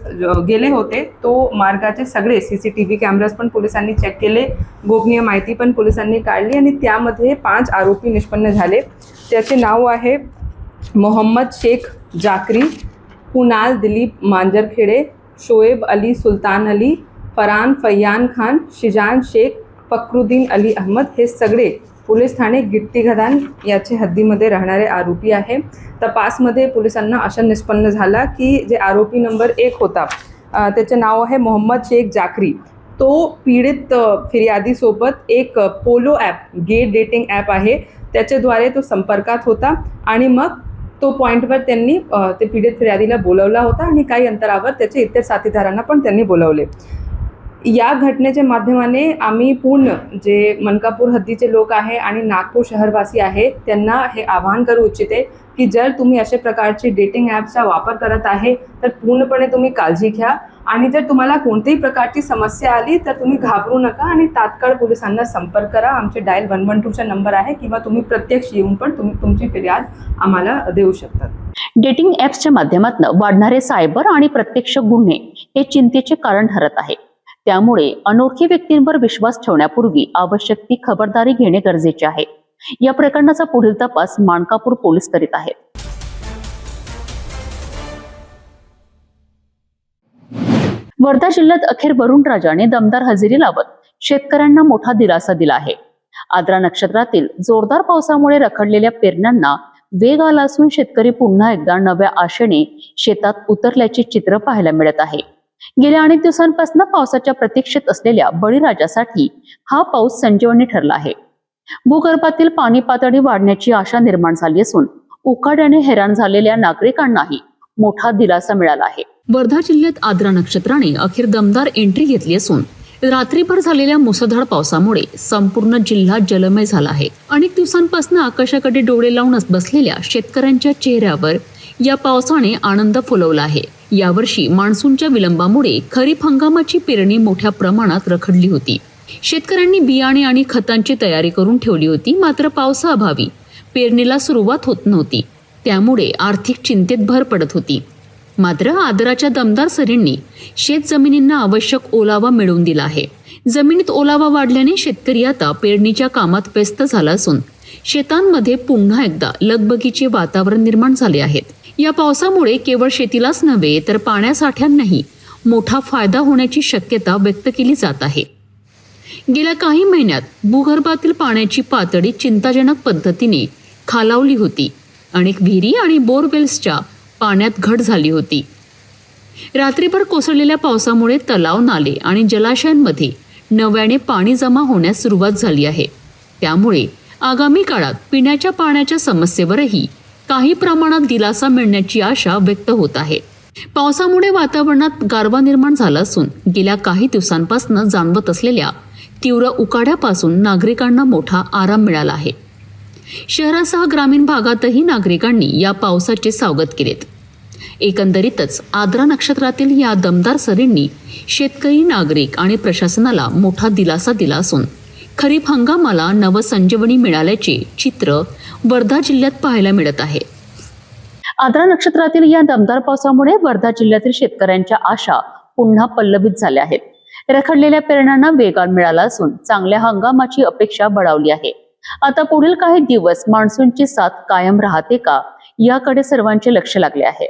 गेले होते तो मार्गाचे सगळे CCTV कॅमेराज पण पोलिसांनी चेक केले. गोपनीय माहिती पण पोलिसांनी काढली आणि त्यामध्ये 5 आरोपी निष्पन्न झाले. त्याचे नाव आहे मोहम्मद शेख जाकरी, कुणाल दिलीप मांजरखेडे, शोएब अली सुलतान अली, फरान फैयान खान, शिजान शेख, फकरुद्दीन अली अहमद हे सगळे पोलीस ठाणे गिट्टी घदान याचे हद्दीमध्ये राहणारे आरोपी आहे. तपासमध्ये पोलिसांना अशा निष्पन्न झाला की जे आरोपी नंबर 1 होता त्याचे नाव आहे मोहम्मद शेख जाकरी. तो पीडित फिर्यादीसोबत एक Polo app, gay dating app आहे, त्याच्याद्वारे तो संपर्कात होता आणि मग तो पॉईंटवर त्यांनी ते पीडित फिर्यादीला बोलवला होता आणि काही अंतरावर त्याचे इतर साथीदारांना पण त्यांनी बोलवले. या घटनेच्या माध्यमाने आम्ही पूर्ण जे मनकापूर हद्दीचे लोक आहे आणि नागपूर शहरवासी आहे त्यांना हे आवाहन करू इच्छिते की जर तुम्ही अशा प्रकारची डेटिंग ॲप्सचा वापर करत आहे तर पूर्णपणे तुम्ही काळजी घ्या आणि जर तुम्हाला कोणत्याही प्रकारची समस्या आली तर तुम्ही घाबरू नका आणि तात्काळ पोलिसांना संपर्क करा. आमचे डायल 112चा नंबर आहे किंवा तुम्ही प्रत्यक्ष येऊन पण तुम्ही तुमची फिर्याद आम्हाला देऊ शकता. डेटिंग ॲप्सच्या माध्यमातून वाढणारे सायबर आणि प्रत्यक्ष गुन्हे हे चिंतेचे कारण ठरत आहे. त्यामुळे अनोळखी व्यक्तींवर विश्वास ठेवण्यापूर्वी आवश्यक ती खबरदारी घेणे गरजेचे आहे. या प्रकरणाचा पुढील तपास मानकापूर पोलीस करीत आहेत. वर्धा जिल्ह्यात अखेर वरुणराजाने दमदार हजेरी लावत शेतकऱ्यांना मोठा दिलासा दिला आहे. आद्रा नक्षत्रातील जोरदार पावसामुळे रखडलेल्या पेरण्यांना वेग आला असून शेतकरी पुन्हा एकदा नव्या आशेने शेतात उतरल्याचे चित्र पाहायला मिळत आहे. गेल्या अनेक दिवसांपासून पावसाच्या प्रतीक्षेत असलेल्या बळीराजासाठी हा पाऊस संजीवनी ठरला आहे. भूगर्भातील पाणी पातळी वाढण्याची आशा निर्माण झाली असून उकाड्याने हैराण झालेल्या नागरिकांनाही मोठा दिलासा मिळाला आहे. वर्धा जिल्ह्यात आद्रा नक्षत्राने अखेर दमदार एंट्री घेतली असून रात्रीभर झालेल्या मुसळधार पावसामुळे संपूर्ण जिल्हा जलमय झाला आहे. अनेक दिवसांपासून आकाशाकडे डोळे लावूनच बसलेल्या शेतकऱ्यांच्या चेहऱ्यावर या पावसाने आनंद फुलवला आहे. यावर्षी मान्सूनच्या विलंबामुळे खरीप हंगामाची पेरणी मोठ्या प्रमाणात रखडली होती. शेतकऱ्यांनी बियाणे आणि खतांची तयारी करून ठेवली होती, मात्र पावसाअभावी पेरणीला सुरुवात होत नव्हती. त्यामुळे आर्थिक चिंतेत भर पडत होती. मात्र आद्राच्या दमदार सरींनी शेत जमिनींना आवश्यक ओलावा मिळवून दिला आहे. जमिनीत ओलावा वाढल्याने शेतकरी आता पेरणीच्या कामात व्यस्त झाला असून शेतांमध्ये पुन्हा एकदा लगबगीचे वातावरण निर्माण झाले आहेत. या पावसामुळे केवळ शेतीलाच नव्हे तर पाण्यासाठ्यांनाही मोठा फायदा होण्याची शक्यता व्यक्त केली जात आहे. गेल्या काही महिन्यात भूगर्भातील पाण्याची पातळी चिंताजनक पद्धतीने खालावली होती. अनेक विहिरी आणि बोरवेल्सच्या पाण्यात घट झाली होती. रात्रीभर कोसळलेल्या पावसामुळे तलाव, नाले आणि जलाशयांमध्ये नव्याने पाणी जमा होण्यास सुरुवात झाली आहे. त्यामुळे आगामी काळात पिण्याच्या पाण्याच्या समस्येवरही काही प्रमाणात दिलासा मिळण्याची आशा व्यक्त होत आहे. पावसामुळे वातावरणात गारवा निर्माण झाला असून गेल्या काही दिवसांपासून जाणवत असलेल्या तीव्र उकाड्यापासून नागरिकांना मोठा आराम मिळाला आहे. शहरासह ग्रामीण भागातही नागरिकांनी या पावसाचे स्वागत केलेत. एकंदरीतच आद्रा नक्षत्रातील या दमदार सरींनी शेतकरी, नागरिक आणि प्रशासनाला मोठा दिलासा दिला असून खरीप हंगामाला नवसंजीवनी मिळाल्याचे चित्र वर्धा जिल्ह्यात पाहायला मिळत आहे. आद्रा नक्षत्रातील या दमदार पावसामुळे वर्धा जिल्ह्यातील शेतकऱ्यांच्या आशा पुन्हा पल्लवित झाल्या आहेत. रखडलेल्या पेरण्यांना वेग मिळाला असून चांगल्या हंगामाची अपेक्षा बळावली आहे. आता पुढील काही दिवस मान्सूनची साथ कायम राहते का याकडे सर्वांचे लक्ष लागले आहे.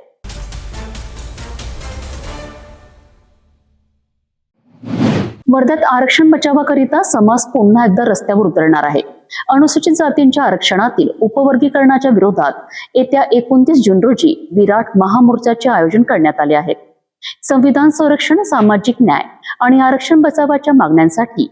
वर्ध्यात आरक्षण बचावाकरिता समाज पुन्हा एकदा रस्त्यावर उतरणार आहे. अनुसूचित जातींच्या आरक्षणातील उपवर्गीकरणाच्या विरोधात येत्या 29 जून रोजी विराट महामोर्चाचे आयोजन करण्यात आले आहे. संविधान संरक्षण, सामाजिक न्याय आणि आरक्षण बचावाच्या मागण्यांसाठी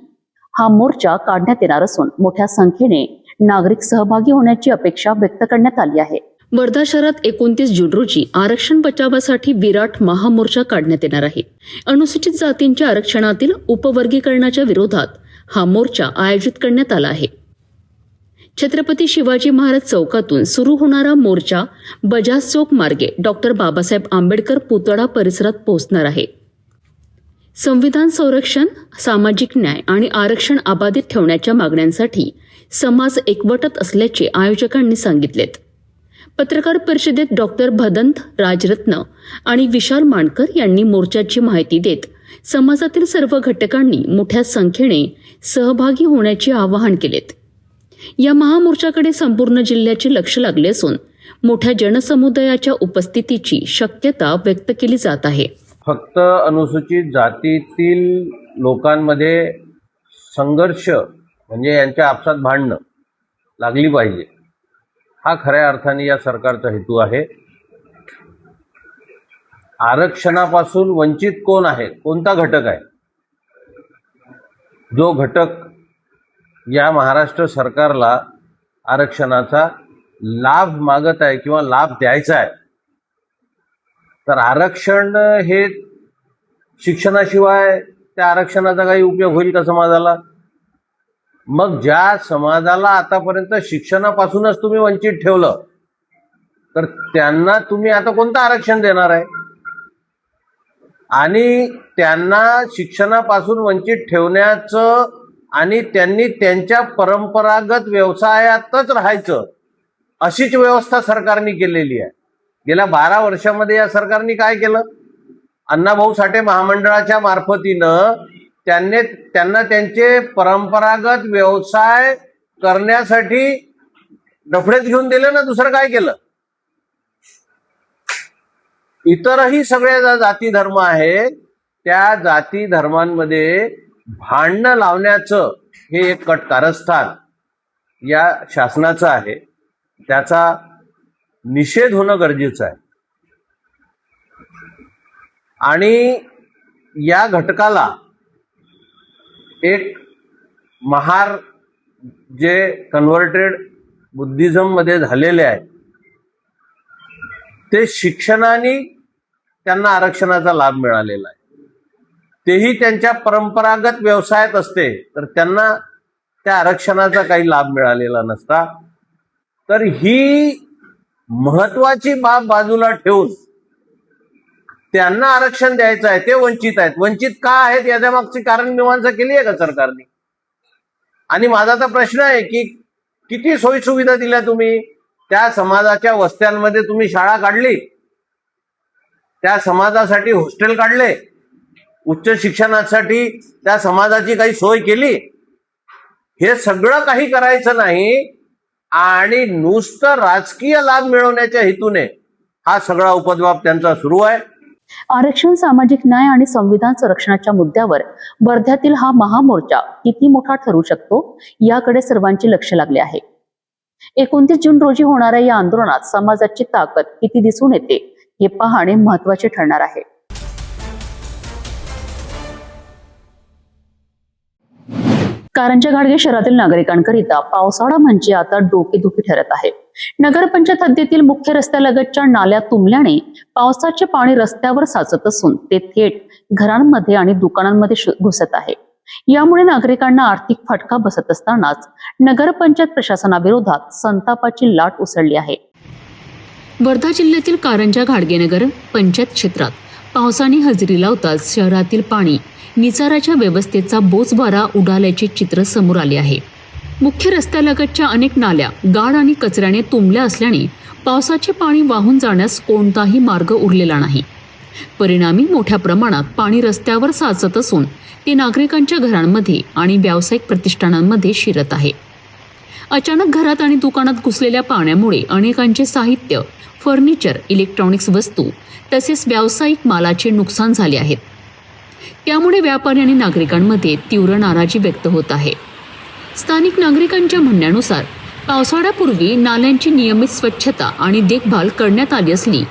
हा मोर्चा काढण्यात येणार असून मोठ्या संख्येने नागरिक सहभागी होण्याची अपेक्षा व्यक्त करण्यात आली आहे. वर्धा शहरात 29 जून रोजी आरक्षण बचावासाठी विराट महामोर्चा काढण्यात येणार आहे. अनुसूचित जातींच्या आरक्षणातील उपवर्गीकरणाच्या विरोधात हा मोर्चा आयोजित करण्यात आला आहे. छत्रपती शिवाजी महाराज चौकातून सुरू होणारा मोर्चा बजाज चौक मार्गे डॉक्टर बाबासाहेब आंबेडकर पुतळा परिसरात पोहोचणार आहे. संविधान संरक्षण, सामाजिक न्याय आणि आरक्षण अबाधित ठेवण्याच्या मागण्यांसाठी समाज एकवटत असल्याचे आयोजकांनी सांगितलेत. पत्रकार परिषदेत डॉक्टर भदंत राजरत्न आणि विशाल मांडकर यांनी मोर्चाची माहिती देत समाजातील सर्व घटकांनी मोठ्या संख्येने सहभागी होण्याचे आवाहन केलेत. या महामोर्चाकडे संपूर्ण जिल्ह्याचे लक्ष लागले असून मोठ्या जनसमुदायाच्या उपस्थितीची शक्यता व्यक्त केली जात आहे. फक्त अनुसूचित जातीतील लोकांमध्ये संघर्ष म्हणजे यांच्या आपसात भांडणं लागली पाहिजे, हा खऱ्या अर्थाने या सरकारचा हेतू आहे. आरक्षणापासून वंचित कोण आहे, कोणता घटक आहे? जो घटक या महाराष्ट्र सरकारला आरक्षणाचा लाभ मागत आहे किंवा लाभ द्यायचा आहे, तर आरक्षण हे शिक्षणाशिवाय त्या आरक्षणाचा काही उपयोग होईल का समाजाला? मग ज्या समाजाला आतापर्यंत शिक्षणापासूनच तुम्ही वंचित ठेवलं, तर त्यांना तुम्ही आता कोणतं आरक्षण देणार आहे? आणि त्यांना शिक्षणापासून वंचित ठेवण्याचं आणि त्यांनी त्यांच्या परंपरागत व्यवसायातच राहायचं अशीच व्यवस्था सरकारने केलेली आहे. गेल्या 12 वर्षामध्ये या सरकारने काय केलं? अण्णाभाऊ साठे महामंडळाच्या मार्फतीनं त्यांना त्यांचे परंपरागत व्यवसाय करण्यासाठी डफडेच घेऊन दिले ना. दुसरं काय केलं? इतरही सगळे जाती धर्म आहे, त्या जाती धर्मांमध्ये भांडणं लावण्याचं हे एक कट कारस्थान या शासनाचं आहे. त्याचा निषेध होणं गरजेचं आहे. आणि या घटकाला एक महार जे कन्व्हर्टेड बुद्धिझम मध्ये झालेले आहे, ते शिक्षणाने त्यांना आरक्षणाचा लाभ मिळालेला आहे. तेही त्यांच्या परंपरागत व्यवसायात असते, तर त्यांना त्या आरक्षणाचा काही लाभ मिळालेला नसता. तर ही महत्वाची बाब बाजूला ठेवून त्यांना आरक्षण द्यायचं आहे, ते वंचित आहेत. वंचित का आहेत याच्या मागची कारण मीमांसा केली आहे का सरकारने? आणि माझा तर प्रश्न आहे की किती सोयी सुविधा दिल्या तुम्ही? त्या समाजाच्या वस्त्यांमध्ये तुम्ही शाळा काढली, त्या समाजासाठी हॉस्टेल काढले, उच्च शिक्षणासाठी त्या समाजाची काही सोय केली? हे सगळं काही करायचं नाही आणि नुसतं राजकीय लाभ मिळवण्याच्या हेतूने हा सगळा उपद्व्याप त्यांचा सुरू आहे. आरक्षण, सामाजिक न्याय आणि संविधान संरक्षणाच्या मुद्द्यावर वर्ध्यातील हा महामोर्चा किती मोठा ठरू शकतो याकडे सर्वांचे लक्ष लागले आहे. 29 जून रोजी होणाऱ्या या आंदोलनात समाजाची ताकद किती दिसून येते हे पाहणे महत्त्वाचे ठरणार आहे. कारंजा घाटगे शहरातील नागरिकांकरिता पावसाळा म्हणजे आता डोकेदुखी ठरत आहे. नगरपंचायत हद्दीतील मुख्य रस्त्यालगतच्या नाल्या तुंबल्याने पावसाचे पाणी रस्त्यावर साचत असून ते थेट घरांमध्ये आणि दुकानांमध्ये घुसत आहे. यामुळे नागरिकांना आर्थिक फटका बसत असतानाच नगरपंचायत प्रशासनाविरोधात संतापाची लाट उसळली आहे. वर्धा जिल्ह्यातील कारंजा घाटगेनगर पंचायत क्षेत्रात पावसाने हजेरी लावताच शहरातील पाणी निचाराच्या व्यवस्थेचा बोजवारा उडाल्याचे चित्र समोर आले आहे. मुख्य रस्त्यालगतच्या अनेक नाल्या गाळ आणि कचऱ्याने तुंबल्या असल्याने पावसाचे पाणी वाहून जाण्यास कोणताही मार्ग उरलेला नाही. परिणामी मोठ्या प्रमाणात पाणी रस्त्यावर साचत असून ते नागरिकांच्या घरांमध्ये आणि व्यावसायिक प्रतिष्ठानांमध्ये शिरत आहे. अचानक घरात आणि दुकानात घुसलेल्या पाण्यामुळे अनेकांचे साहित्य, फर्निचर, इलेक्ट्रॉनिक्स वस्तू तसेच व्यावसायिक मालाचे नुकसान झाले आहे. त्यामुळे व्यापारी आणि नागरिकांमध्ये तीव्र नाराजी व्यक्त होत आहे. स्थानिक नागरिकांच्या म्हणण्यानुसार पावसाळ्यापूर्वी नाल्यांची नियमित स्वच्छता आणि देखभाल करण्यात आली असली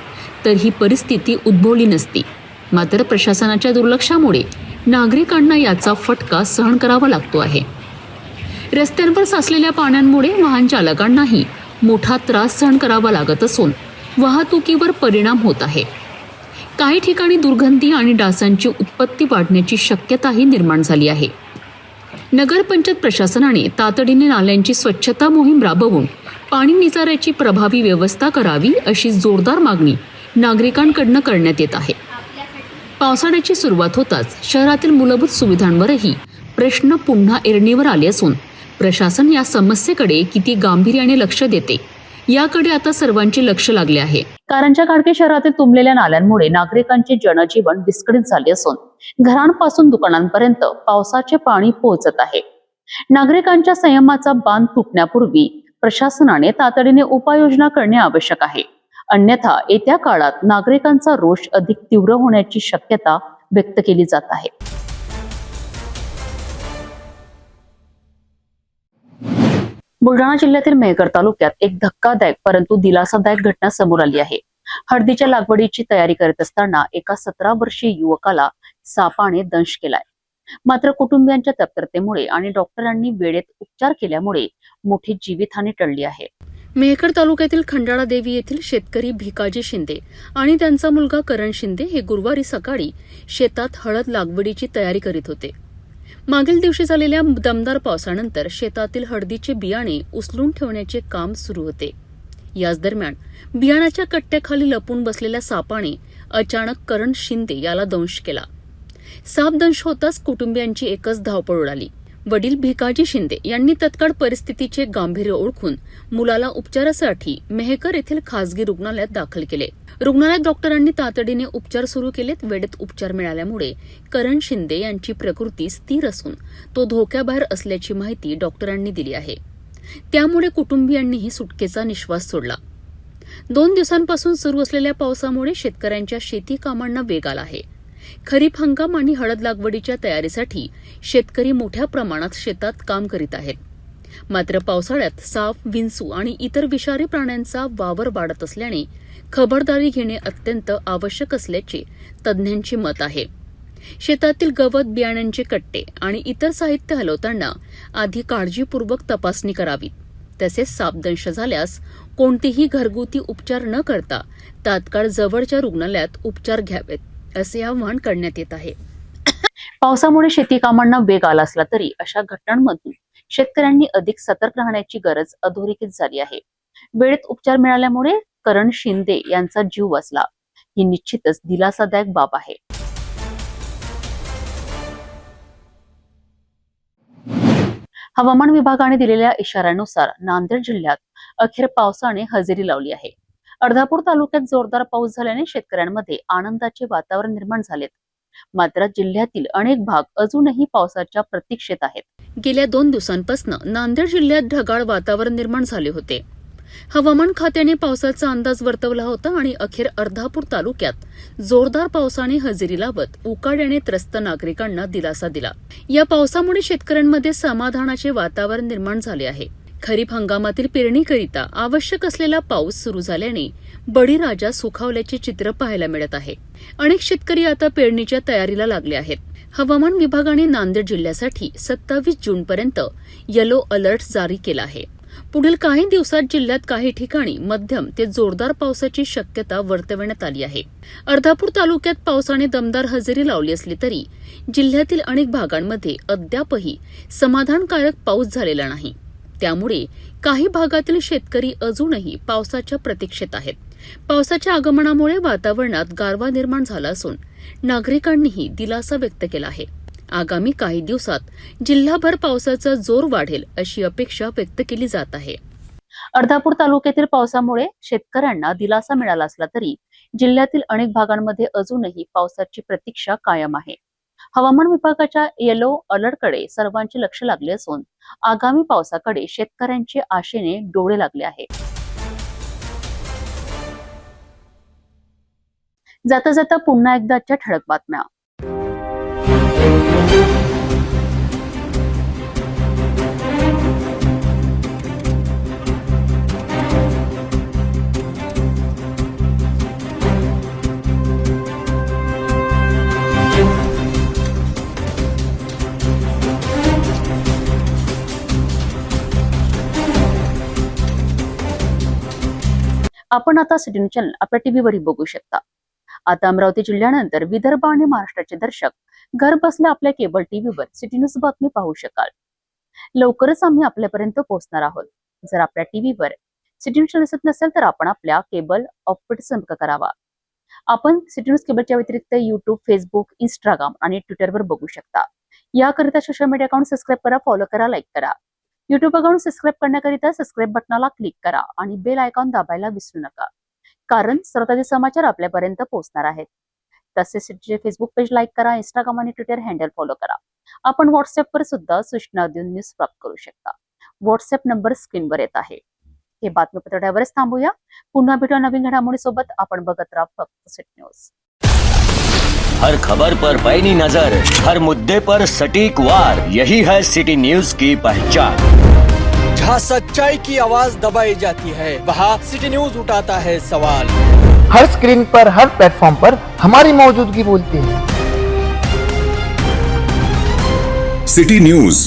तर ही परिस्थिती उद्भवली नसती. मात्र प्रशासनाच्या दुर्लक्षामुळे नागरिकांना याचा फटका सहन करावा लागतो आहे. रस्त्यांवर साचलेल्या पाण्यामुळे वाहन चालकांनाही मोठा त्रास सहन करावा लागत असून वाहतुकीवर परिणाम होत आहे. काही ठिकाणी दुर्गंधी आणि डासांची उत्पत्ती वाढण्याची शक्यताही निर्माण झाली आहे. नगरपंचायत प्रशासनाने तातडीने नाल्यांची स्वच्छता मोहीम राबवून पाणी निचऱ्याची प्रभावी व्यवस्था करावी अशी जोरदार मागणी नागरिकांकडून करण्यात येत आहे. पावसाळ्याची सुरुवात होताच शहरातील मूलभूत सुविधांवरही प्रश्न पुन्हा ऐरणीवर आले असून प्रशासन या समस्येकडे किती गांभीर्याने लक्ष देते याकडे आता सर्वांचे लक्ष लागले आहे. कारंजा खाडके शहरातील तुंबलेल्या नाल्यांमुळे नागरिकांचे जनजीवन विस्कळीत झाले असून घरांपासून दुकानांपर्यंत पावसाचे पाणी पोहोचत आहे. नागरिकांच्या संयमाचा बांध तुटण्यापूर्वी प्रशासनाने तातडीने उपाययोजना करणे आवश्यक आहे. अन्यथा येत्या काळात नागरिकांचा रोष अधिक तीव्र होण्याची शक्यता व्यक्त केली जात आहे. बुलढाणा जिल्ह्यातील मेहकर तालुक्यात एक धक्कादायक परंतु दिलासादायक घटना समोर आली आहे. हळदीच्या लागवडीची तयारी करत असताना एका 17 वर्षीय युवकाला सापाने दंश केलाय. मात्र कुटुंबियांच्या तत्परतेमुळे आणि डॉक्टरांनी वेळेत उपचार केल्यामुळे मोठी जीवितहानी टळली आहे. मेहकर तालुक्यातील खंडाळा देवी येथील शेतकरी भिकाजी शिंदे आणि त्यांचा मुलगा करण शिंदे हे गुरुवारी सकाळी शेतात हळद लागवडीची तयारी करीत होते. मागील दिवशी झालेल्या दमदार पावसानंतर शेतातील हळदीचे बियाणे उचलून ठेवण्याचे काम सुरू होते. याच दरम्यान बियाणाच्या कट्ट्याखाली लपून बसलेल्या सापाने अचानक करण शिंदे याला दंश केला. साप दंश होताच कुटुंबियांची एकच धावपळ उडाली. वडील भिकाजी शिंदे यांनी तत्काळ परिस्थितीचे गांभीर्य ओळखून मुलाला उपचारासाठी मेहकर येथील खासगी रुग्णालयात दाखल केले. रुग्णालयात डॉक्टरांनी तातडीने उपचार सुरू केलेत. वेळेत उपचार मिळाल्यामुळे करण शिंदे यांची प्रकृती स्थिर असून तो धोक्याबाहेर असल्याची माहिती डॉक्टरांनी दिली आहे. त्यामुळे कुटुंबियांनीही सुटकेचा निश्वास सोडला. 2 दिवसांपासून सुरू असलेल्या पावसामुळे शेतकऱ्यांच्या शेती कामांना वेग आला आहे. खरीप हंगाम आणि हळद लागवडीच्या तयारीसाठी शेतकरी मोठ्या प्रमाणात शेतात काम करीत आहेत. मात्र पावसाळ्यात साप, विंचू आणि इतर विषारी प्राण्यांचा वावर वाढत असल्याने खबरदारी घेणे अत्यंत आवश्यक असल्याचे तज्ज्ञांचे मत आहे. शेतातील गवत, बियाण्यांचे कट्टे आणि इतर साहित्य हलवताना आधी काळजीपूर्वक तपासणी करावी. तसेच सापदंश झाल्यास कोणतेही घरगुती उपचार न करता तात्काळ जवळच्या रुग्णालयात उपचार घ्यावेत असे आवाहन करण्यात येत आहे. पावसामुळे शेती कामांना वेग आला असला तरी अशा घटनांमधून शेतकऱ्यांनी अधिक सतर्क राहण्याची गरज अधोरेखित झाली आहे. वेळेत उपचार मिळाल्यामुळे करण शिंदे यांचा जीव वाचला ही निश्चितच दिलासादायक बाब आहे. हवामान विभागाने दिलेल्या इशाऱ्यानुसार नांदेड जिल्ह्यात अखेर पावसाने हजेरी लावली आहे. अर्धापूर तालुक्यात जोरदार पाऊस झाल्याने शेतकऱ्यांमध्ये आनंदाचे वातावरण निर्माण झालेत. मात्र जिल्ह्यातील अनेक भाग अजूनही पावसाच्या प्रतीक्षेत आहेत. गेल्या 2 दिवसांपासून नांदेड जिल्ह्यात ढगाळ वातावरण निर्माण झाले होते. हवामान खात्याने पावसाचा अंदाज वर्तवला होता आणि अखेर अर्धापूर तालुक्यात जोरदार पावसाने हजेरी लावत उकाड्याने त्रस्त नागरिकांना दिलासा दिला. या पावसामुळे शेतकऱ्यांमध्ये समाधानाचे वातावरण निर्माण झाले आहे. खरीप हंगामातील पेरणीकरिता आवश्यक असलेला पाऊस सुरू झाल्याने बळीराजा सुखावल्याचे चित्र पाहायला मिळत आहे. अनेक शेतकरी आता पेरणीच्या तयारीला लागले आहेत. हवामान विभागाने नांदेड जिल्ह्यासाठी 27 जूनपर्यंत येलो अलर्ट जारी केला आहे. पुढील काही दिवसात जिल्ह्यात काही ठिकाणी मध्यम ते जोरदार पावसाची शक्यता वर्तवण्यात आली आहे. अर्धापूर तालुक्यात पावसाने दमदार हजेरी लावली असली तरी जिल्ह्यातील अनेक भागांमध्ये अद्यापही समाधानकारक पाऊस झालेला नाही. त्यामुळे काही भागातील शेतकरी अजूनही पावसाच्या प्रतीक्षेत आहेत. पावसाच्या आगमनामुळे वातावरणात गारवा निर्माण झाला असून नागरिकांनीही दिलासा व्यक्त केला आहे. आगामी काही दिवसात जिल्हाभर पावसाचा जोर वाढेल अशी अपेक्षा व्यक्त केली जात आहे. अर्धापूर तालुक्यातील पावसामुळे शेतकऱ्यांना दिलासा मिळाला असला तरी जिल्ह्यातील अनेक भागांमध्ये अजूनही पावसाची प्रतीक्षा कायम आहे. हवामान विभागाच्या येलो अलर्टकडे सर्वांचे लक्ष लागले असून आगामी पावसाकडे शेतकऱ्यांचे आशेने डोळे लागले आहेत. जाता जाता पुन्हा एकदाच्या ठळक बातम्या. आपण आता सिटी न्यूज चॅनल आपल्या टीव्हीवरही बघू शकता. आता अमरावती जिल्ह्यानंतर विदर्भ आणि महाराष्ट्राचे दर्शक घर बसल्या आपल्या केबल टीव्हीवर सिटी न्यूज बातमी पाहू शकाल. लवकरच आम्ही आपल्यापर्यंत पोहोचणार आहोत. जर आपल्या टीव्हीवर सिटी न्यूज चॅनल दिसत नसेल तर आपण आपल्या केबल ऑपरेटर संपर्क करावा. आपण सिटी न्यूज केबलच्या व्यतिरिक्त युट्यूब, फेसबुक, इंस्टाग्राम आणि ट्विटरवर बघू शकता. याकरिता सोशल मीडिया अकाउंट सबस्क्राईब करा, फॉलो करा, लाईक करा. युट्यूब अकाउंट सबस्क्राईब करण्याकरिता सबस्क्राईब बटनाला क्लिक करा आणि बेल आयकॉन दाबायला विसरू नका, कारण सर्वताजे समाचार आपल्यापर्यंत पोहोचणार आहेत. तसेच सिटीचे फेसबुक पेज लाईक करा, इंस्टाग्राम आणि ट्विटर हँडल फॉलो करा. आपण व्हॉट्सअपवर सुद्धा सूचना देऊन न्यूज प्राप्त करू शकता. व्हॉट्सअप नंबर स्क्रीनवर येत आहे. हे बातमीपत्र त्यावरच थांबूया. पुन्हा भेटूया नवीन घडामोडीसोबत. आपण बघत राहा फक्त सिटी न्यूज. हर खबर पर पैनी नजर, हर मुद्दे पर सटीक वार, यही है सिटी न्यूज की पहचान. जहाँ सच्चाई की आवाज दबाई जाती है वहाँ सिटी न्यूज उठाता है सवाल. हर स्क्रीन पर, हर प्लेटफॉर्म पर हमारी मौजूदगी बोलती है. सिटी न्यूज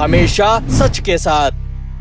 हमेशा सच के साथ.